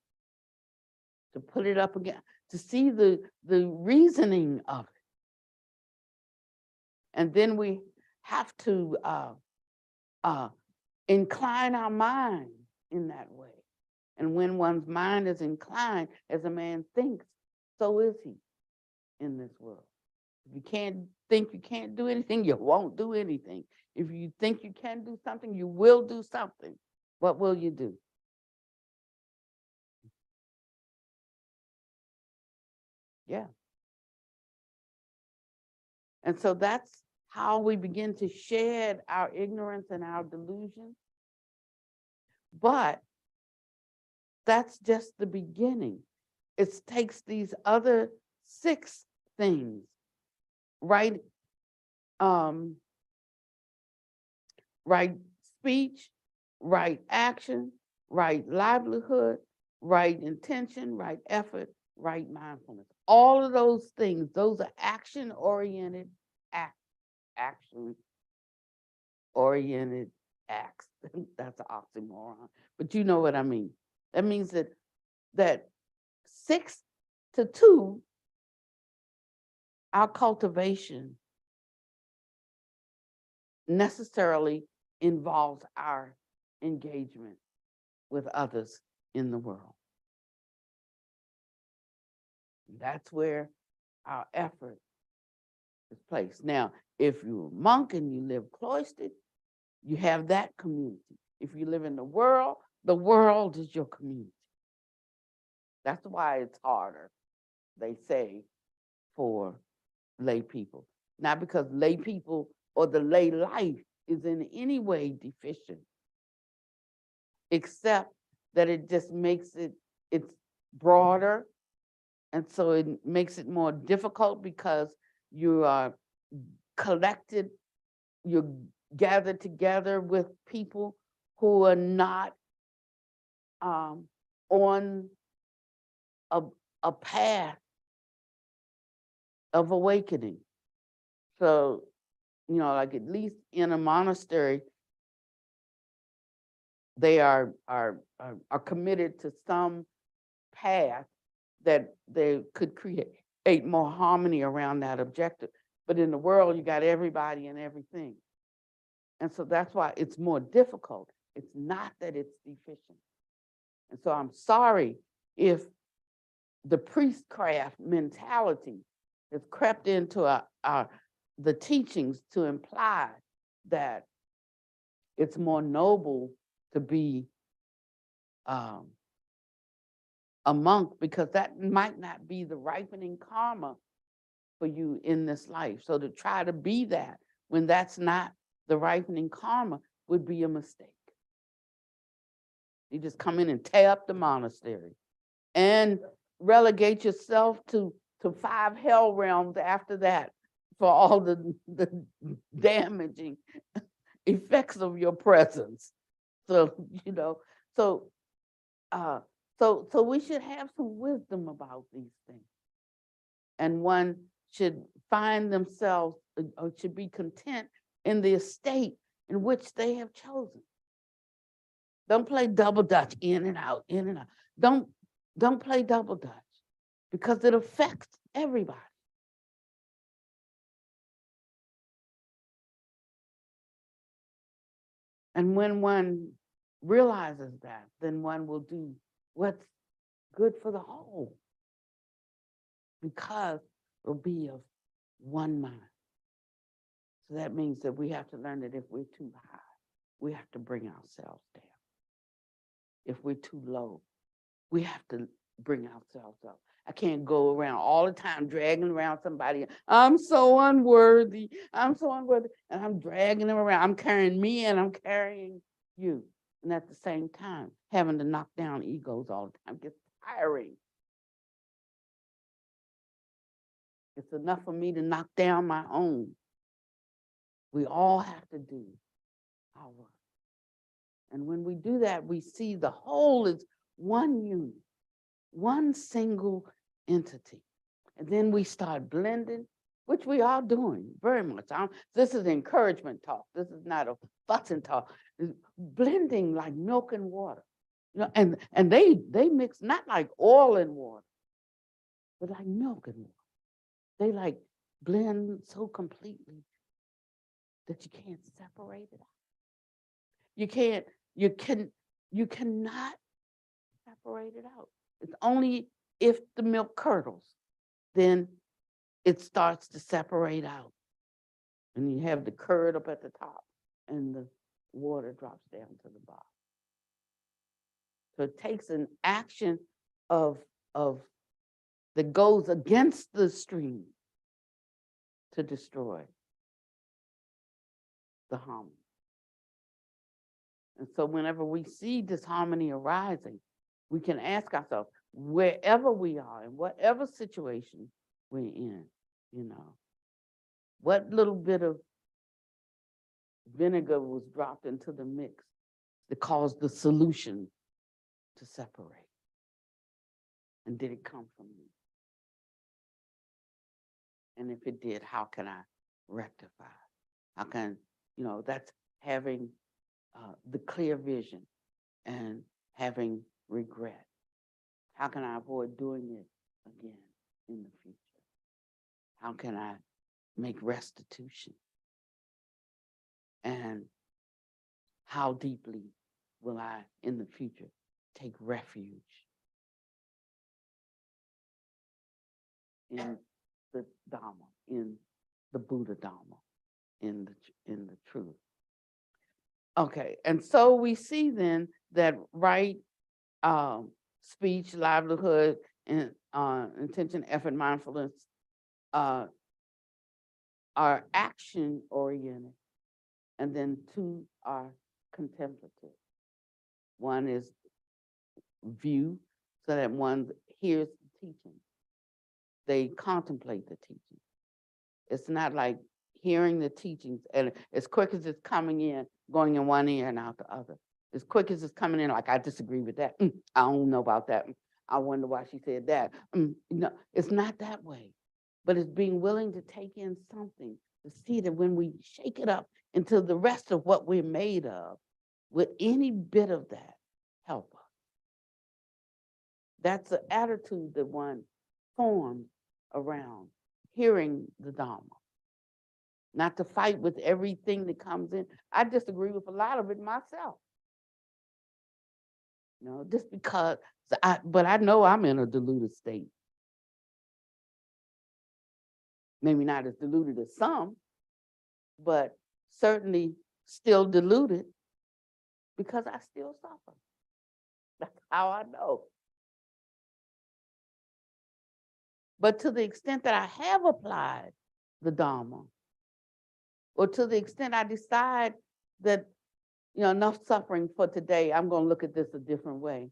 to put it up again, to see the reasoning of it. And then we have to incline our mind in that way. And when one's mind is inclined, as a man thinks, so is he in this world. If you can't think you can't do anything, you won't do anything. If you think you can do something, you will do something. What will you do? Yeah. And so that's how we begin to shed our ignorance and our delusion. But that's just the beginning. It takes these other 6 things, right? Right speech, right action, right livelihood, right intention, right effort, right mindfulness. All of those things, those are action-oriented acts. That's an oxymoron, but you know what I mean. That means that 6 to 2, our cultivation necessarily involves our engagement with others in the world. That's where our effort is placed. Now, if you're a monk and you live cloistered, you have that community. If you live in the world is your community. That's why it's harder, they say, for lay people. Not because lay people or the lay life is in any way deficient, except that it just makes it's broader. And so it makes it more difficult because you are collected, you're gathered together with people who are not on a path of awakening. So, like at least in a monastery, they are committed to some path that they could create more harmony around that objective. But in the world, you got everybody and everything. And so that's why it's more difficult. It's not that it's deficient. And so I'm sorry if the priestcraft mentality has crept into the teachings to imply that it's more noble to be a monk, because that might not be the ripening karma for you in this life. So to try to be that when that's not the ripening karma would be a mistake. You just come in and tear up the monastery and relegate yourself to 5 hell realms after that for all the damaging effects of your presence. So, so we should have some wisdom about these things. And one should find themselves, or should be content in the estate in which they have chosen. Don't play double dutch, in and out, in and out. Don't play double dutch, because it affects everybody. And when one realizes that, then one will do what's good for the whole, because it'll be of one mind. So that means that we have to learn that if we're too high, we have to bring ourselves down. If we're too low, we have to bring ourselves up. I can't go around all the time dragging around somebody. I'm so unworthy. I'm so unworthy. And I'm dragging them around. I'm carrying me and I'm carrying you. And at the same time, having to knock down egos all the time gets tiring. It's enough for me to knock down my own. We all have to do our work. And when we do that, we see the whole is one unit, one single entity. And then we start blending, which we are doing very much. This is encouragement talk. This is not a fussing talk. It's blending like milk and water. And they mix not like oil and water, but like milk and water. They like blend so completely that you can't separate it out. You cannot separate it out. It's only if the milk curdles, then it starts to separate out. And you have the curd up at the top and the water drops down to the bottom. So it takes an action of that goes against the stream to destroy the harmony. And so whenever we see disharmony arising, we can ask ourselves, wherever we are, in whatever situation we're in, what little bit of vinegar was dropped into the mix that caused the solution to separate? And did it come from me? And if it did, how can I rectify? How can, that's having the clear vision and having regret. How can I avoid doing it again in the future? How can I make restitution? And how deeply will I, in the future, take refuge in the Dharma, in the Buddha Dharma, in the truth? Okay, and so we see then that right speech, livelihood, and intention, effort, mindfulness are action oriented, and then two are contemplative. One is view, so that one hears the teaching. They contemplate the teaching. It's not like hearing the teachings and as quick as it's coming in, going in one ear and out the other. As quick as it's coming in, like, I disagree with that. I don't know about that. I wonder why she said that. No, it's not that way. But it's being willing to take in something, to see that when we shake it up into the rest of what we're made of, with any bit of that help us. That's the attitude that one forms around hearing the Dharma. Not to fight with everything that comes in. I disagree with a lot of it myself. You know, just because, but I know I'm in a deluded state. Maybe not as deluded as some, but certainly still deluded because I still suffer. That's how I know. But to the extent that I have applied the Dharma, or to the extent I decide that, you know, enough suffering for today, I'm going to look at this a different way.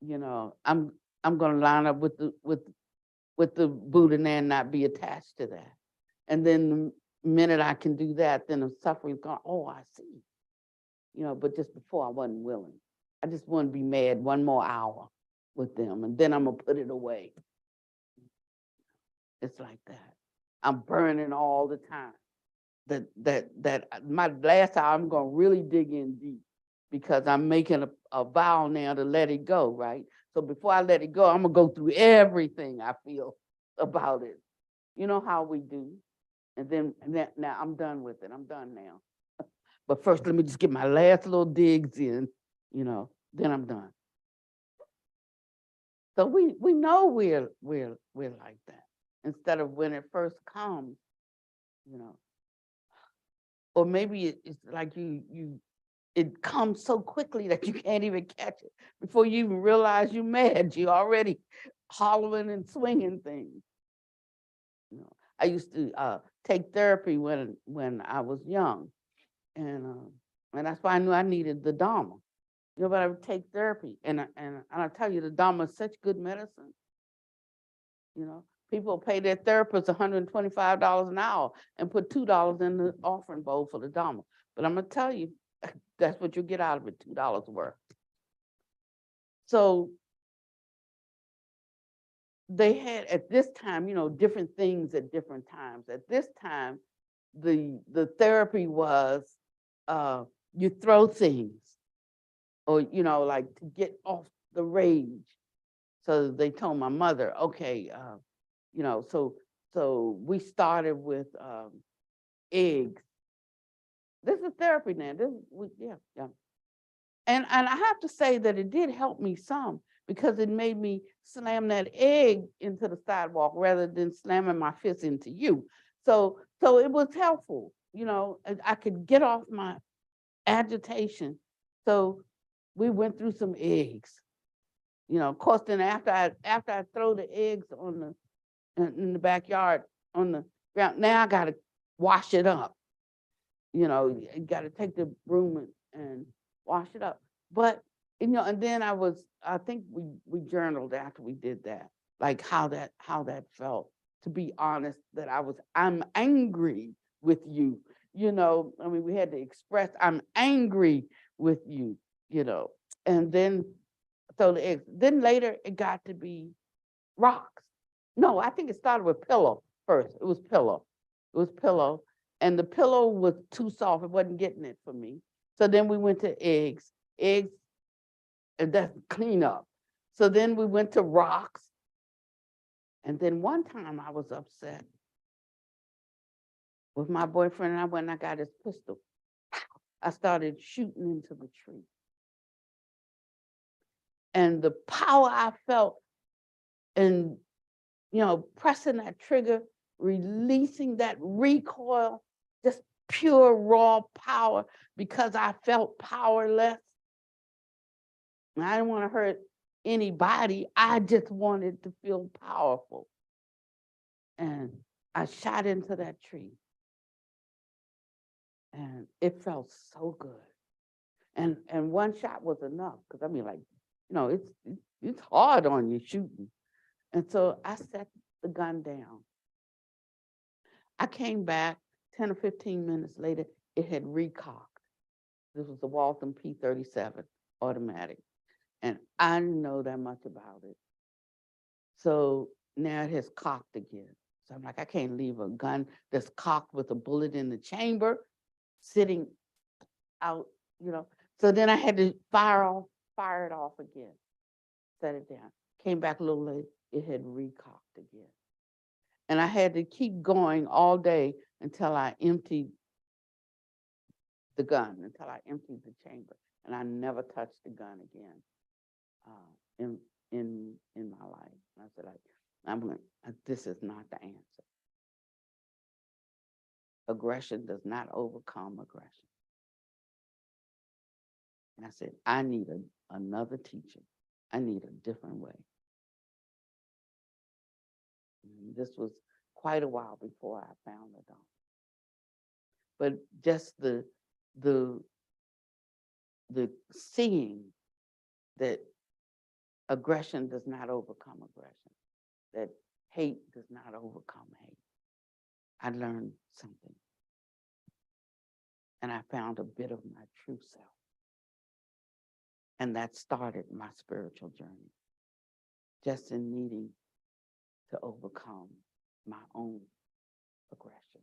You know, I'm going to line up with the Buddha and not be attached to that. And then the minute I can do that, then the suffering's gone. Oh, I see. You know, but just before I wasn't willing. I just want to be mad one more hour with them, and then I'm gonna put it away. It's like that. I'm burning all the time. That my last hour, I'm gonna really dig in deep because I'm making a vow now to let it go, right? So before I let it go, I'm gonna go through everything I feel about it. You know how we do. And then now I'm done with it. I'm done now. But first, let me just get my last little digs in, you know, then I'm done. So we know we're like that. Instead of when it first comes, you know, or maybe it's like it comes so quickly that you can't even catch it. Before you even realize you're mad, you're already hollering and swinging things. You know, I used to take therapy when I was young, and that's why I knew I needed the Dharma. You know, but I would take therapy, and I tell you, the Dharma is such good medicine. You know, people pay their therapist $125 an hour and put $2 in the offering bowl for the Dharma. But I'm gonna tell you, that's what you get out of it, $2 worth. So they had at this time, you know, different things at different times. At this time, the therapy was you throw things, or you know, like to get off the rage. So they told my mother, okay, you know, so we started with eggs. This is therapy now. Yeah. And I have to say that it did help me some, because it made me slam that egg into the sidewalk rather than slamming my fist into you. So it was helpful, you know, I could get off my agitation. So we went through some eggs, you know. Of course, then after I throw the eggs in the backyard on the ground, now I got to wash it up. You know, you got to take the broom and wash it up. But, you know, and then I think we journaled after we did that, like how that felt, to be honest, that I'm angry with you. You know, I mean, we had to express, I'm angry with you, you know, and then throw the eggs. Then later it got to be rocks. No, I think it started with pillow first. It was pillow. And the pillow was too soft. It wasn't getting it for me. So then we went to eggs, and that's cleanup. So then we went to rocks. And then one time I was upset with my boyfriend, and I went and I got his pistol. I started shooting into the tree. And the power I felt in, pressing that trigger, releasing that recoil, just pure raw power, because I felt powerless. And I didn't want to hurt anybody. I just wanted to feel powerful. And I shot into that tree. And it felt so good. And one shot was enough, because I mean, it's hard on you shooting. And so I set the gun down. I came back 10 or 15 minutes later, it had recocked. This was the Waltham P-37 automatic. And I didn't know that much about it. So now it has cocked again. So I'm like, I can't leave a gun that's cocked with a bullet in the chamber sitting out, So then I had to fire it off again, set it down. Came back a little late, it had recocked again. And I had to keep going all day until I emptied the gun, until I emptied the chamber. And I never touched the gun again in my life. And I said, this is not the answer. Aggression does not overcome aggression. And I said, I need another teacher. I need a different way. And this was quite a while before I found the Dharma. But just the seeing that aggression does not overcome aggression, that hate does not overcome hate. I learned something. And I found a bit of my true self. And that started my spiritual journey, just in needing to overcome my own aggression.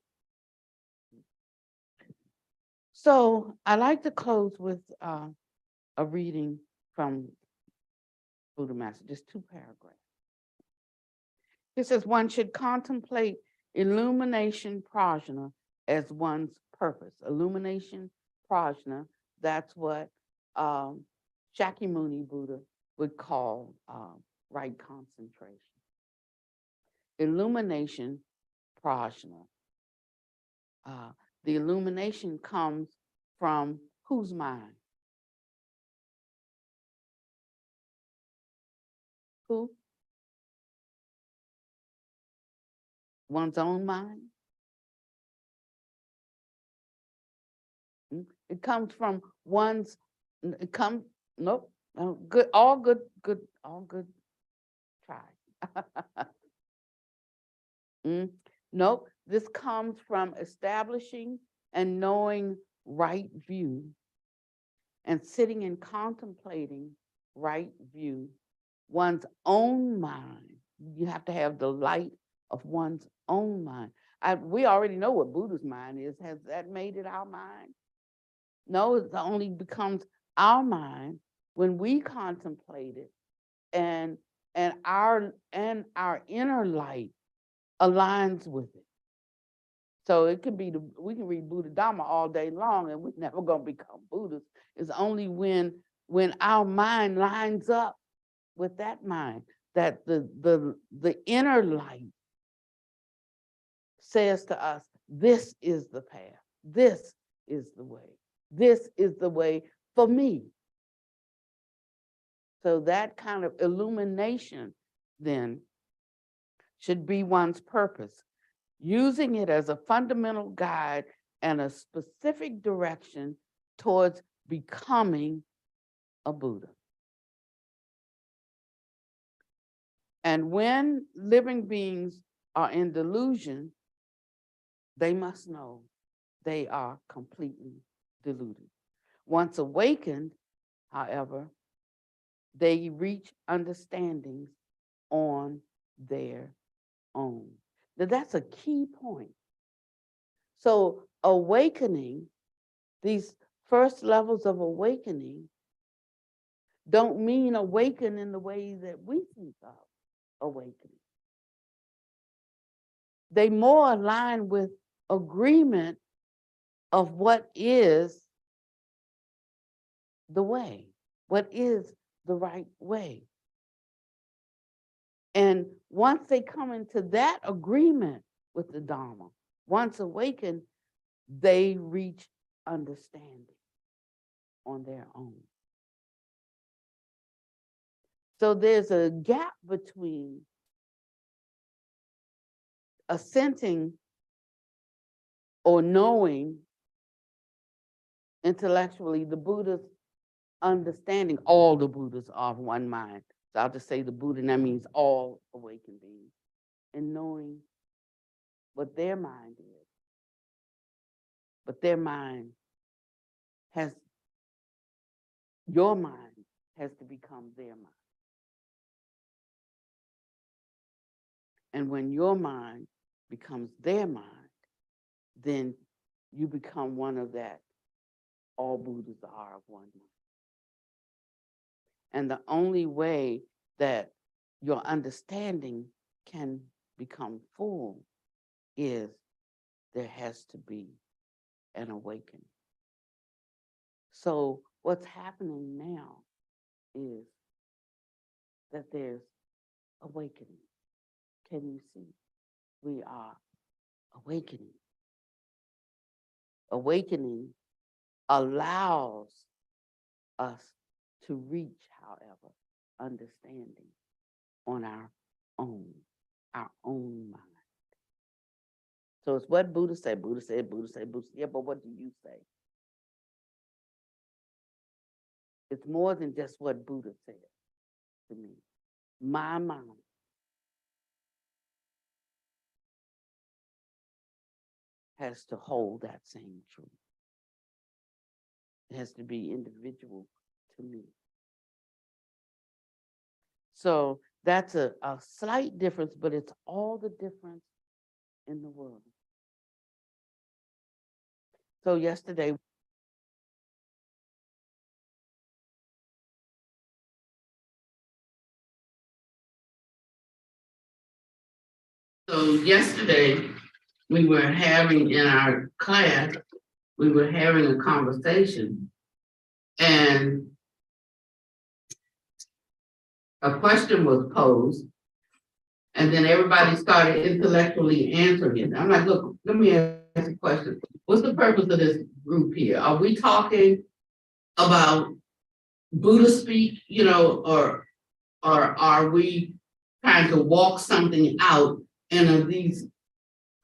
So I like to close with a reading from Buddha Master, just 2 paragraphs. It says, one should contemplate illumination prajna as one's purpose. Illumination prajna, that's what Shakyamuni Buddha would call right concentration. Illumination prajna. The illumination comes from whose mind? Who? One's own mind? It comes from one's, nope, good, all good try. Nope, this comes from establishing and knowing right view and sitting and contemplating right view, one's own mind. You have to have the light of one's own mind. We already know what Buddha's mind is. Has that made it our mind? No, it only becomes our mind when we contemplate it and our inner light aligns with it. So it could be we can read Buddha Dharma all day long and we're never gonna become Buddhists. It's only when our mind lines up with that mind that the inner light says to us, this is the path, this is the way, this is the way for me. So that kind of illumination then should be one's purpose, using it as a fundamental guide and a specific direction towards becoming a Buddha. And when living beings are in delusion, they must know they are completely deluded. Once awakened, however, they reach understandings on their own. Now that's a key point. So awakening, these first levels of awakening don't mean awaken in the way that we think of awakening. They more align with agreement of what is the way, what is the right way. And once they come into that agreement with the Dharma, once awakened, they reach understanding on their own. So there's a gap between assenting or knowing intellectually the Buddha's understanding. All the Buddhas are of one mind. So I'll just say the Buddha, and that means all awakened beings, and knowing what their mind is. But their mind has, your mind has to become their mind. And when your mind becomes their mind, then you become one of that. All Buddhas are of one mind. And the only way that your understanding can become full is there has to be an awakening. So what's happening now is that there's awakening. Can you see? We are awakening. Awakening allows us to reach, however, understanding on our own mind. So it's what Buddha said. Buddha said, Buddha said, Buddha said. Yeah, but what do you say? It's more than just what Buddha said to me. My mind has to hold that same truth. It has to be individual to me. So that's a slight difference, but it's all the difference in the world. So yesterday, we were having in our class, we were having a conversation, and a question was posed, and then everybody started intellectually answering it. I'm like, look, let me ask a question. What's the purpose of this group here? Are we talking about Buddha speak, or are we trying to walk something out in these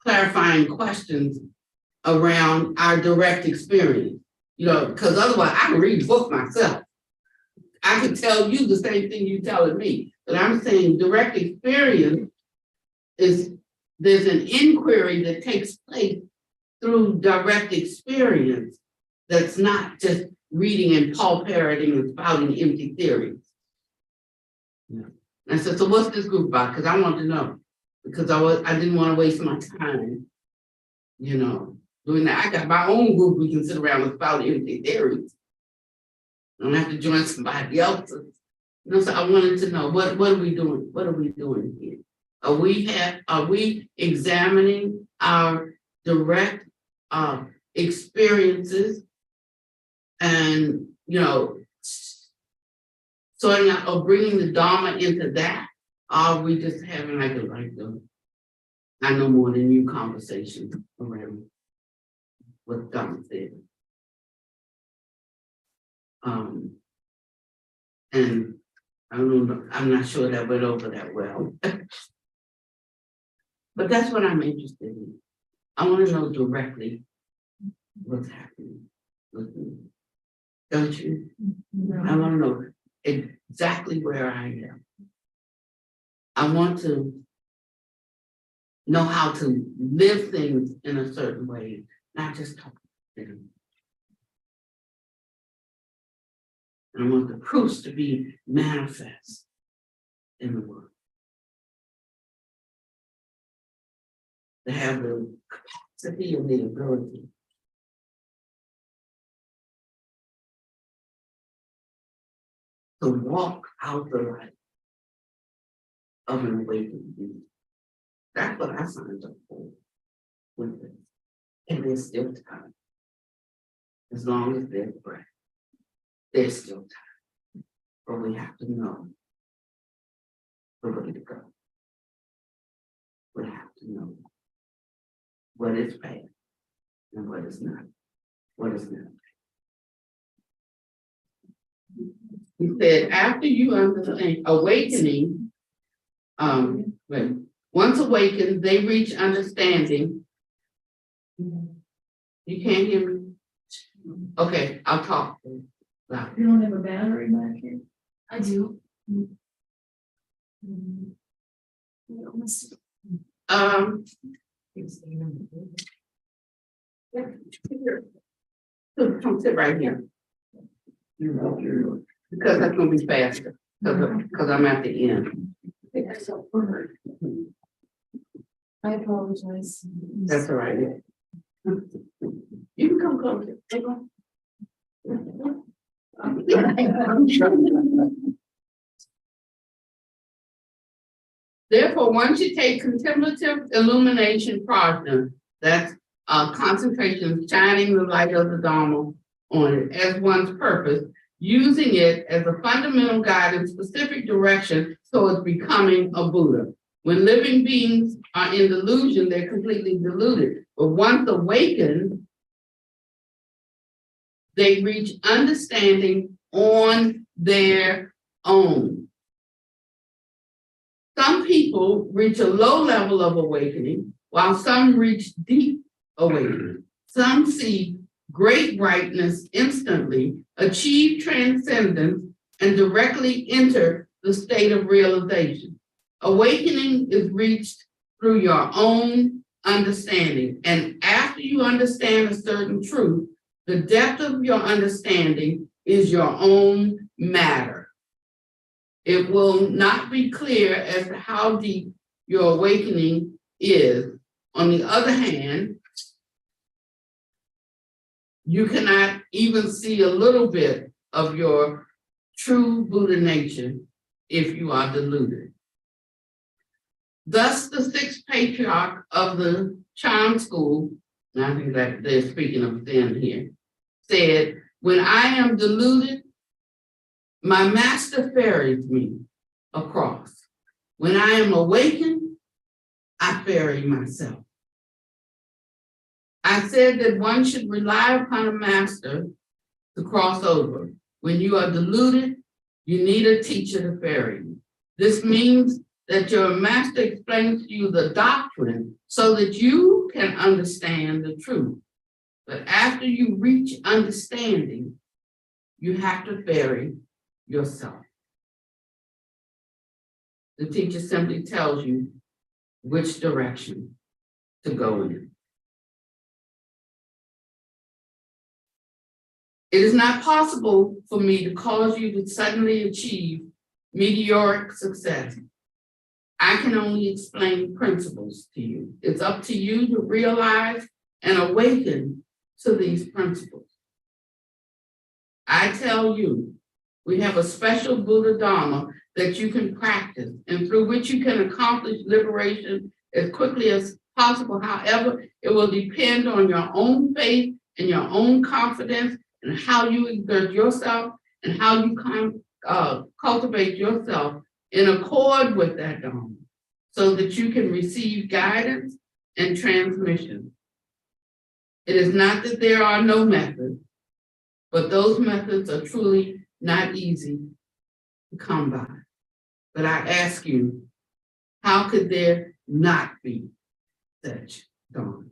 clarifying questions around our direct experience? Because otherwise I can read the book myself. I could tell you the same thing you're telling me. But I'm saying direct experience is, there's an inquiry that takes place through direct experience that's not just reading and Paul parroting and spouting empty theories. Yeah. And so what's this group about? Because I want to know. Because I didn't want to waste my time, doing that. I got my own group we can sit around and spout empty theories. I don't have to join somebody else's. So I wanted to know what are we doing? What are we doing here? Are we examining our direct experiences and sorting out or bringing the Dharma into that? Or are we just having like I know more than you conversation around what Dharma said? And I don't know, I'm not sure that went over that well. But that's what I'm interested in. I want to know directly what's happening with me. Don't you? No. I want to know exactly where I am. I want to know how to live things in a certain way, not just talk about them. And I want the proofs to be manifest in the world. To have the capacity and the ability to walk out the light of an awakened being. That's what I signed up for with this. And there's still time. As long as there's breath, there's still time. But we have to know the way to go. We have to know what is bad and what is not. What is not. He said, after you understand awakening, once awakened, they reach understanding. You can't hear me? Okay, I'll talk. You don't have a battery back here? I do. Come sit right here. Because that's gonna be faster, because I'm at the end. I apologize. That's all right. You can come closer. Therefore, once you take contemplative illumination prajna, that's concentration, shining the light of the Dharma on it as one's purpose, using it as a fundamental guide in specific direction towards becoming a Buddha. When living beings are in delusion, they're completely deluded. But once awakened, they reach understanding on their own. Some people reach a low level of awakening, while some reach deep awakening. Some see great brightness instantly, achieve transcendence, and directly enter the state of realization. Awakening is reached through your own understanding. And after you understand a certain truth, the depth of your understanding is your own matter. It will not be clear as to how deep your awakening is. On the other hand, you cannot even see a little bit of your true Buddha nature if you are deluded. Thus, the sixth patriarch of the Chan school, and I think that they're speaking of Zen here, said, when I am deluded, my master ferries me across. When I am awakened, I ferry myself. I said that one should rely upon a master to cross over. When you are deluded, you need a teacher to ferry you. This means that your master explains to you the doctrine so that you can understand the truth. But after you reach understanding, you have to ferry yourself. The teacher simply tells you which direction to go in. It is not possible for me to cause you to suddenly achieve meteoric success. I can only explain principles to you. It's up to you to realize and awaken to these principles. I tell you, we have a special Buddha Dharma that you can practice and through which you can accomplish liberation as quickly as possible. However, it will depend on your own faith and your own confidence and how you exert yourself and how you cultivate yourself in accord with that Dharma so that you can receive guidance and transmission. It is not that there are no methods, but those methods are truly not easy to come by. But I ask you, how could there not be such Dharma?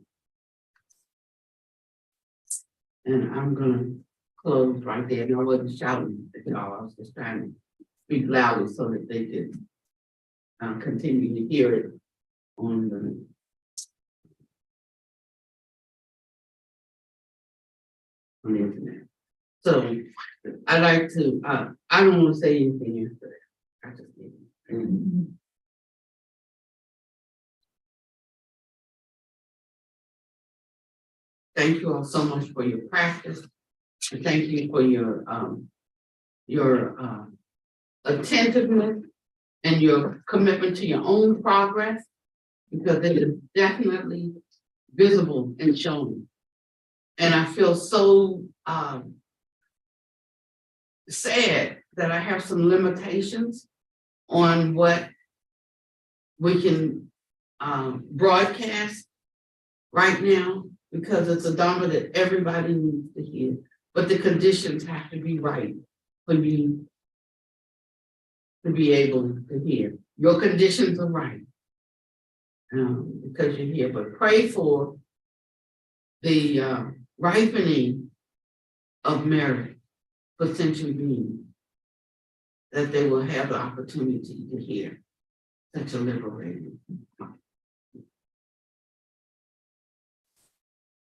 And I'm gonna close right there. And I wasn't shouting at y'all, I was just trying to speak loudly so that they could continue to hear it on the internet. So I like to, I don't want to say anything after that. I just need Thank you all so much for your practice. And thank you for your attentiveness and your commitment to your own progress, because it is definitely visible and shown. And I feel so sad that I have some limitations on what we can broadcast right now, because it's a Dharma that everybody needs to hear. But the conditions have to be right for you to be able to hear. Your conditions are right because you're here. But pray for the ripening of merit for sentient beings, that they will have the opportunity to hear such a liberating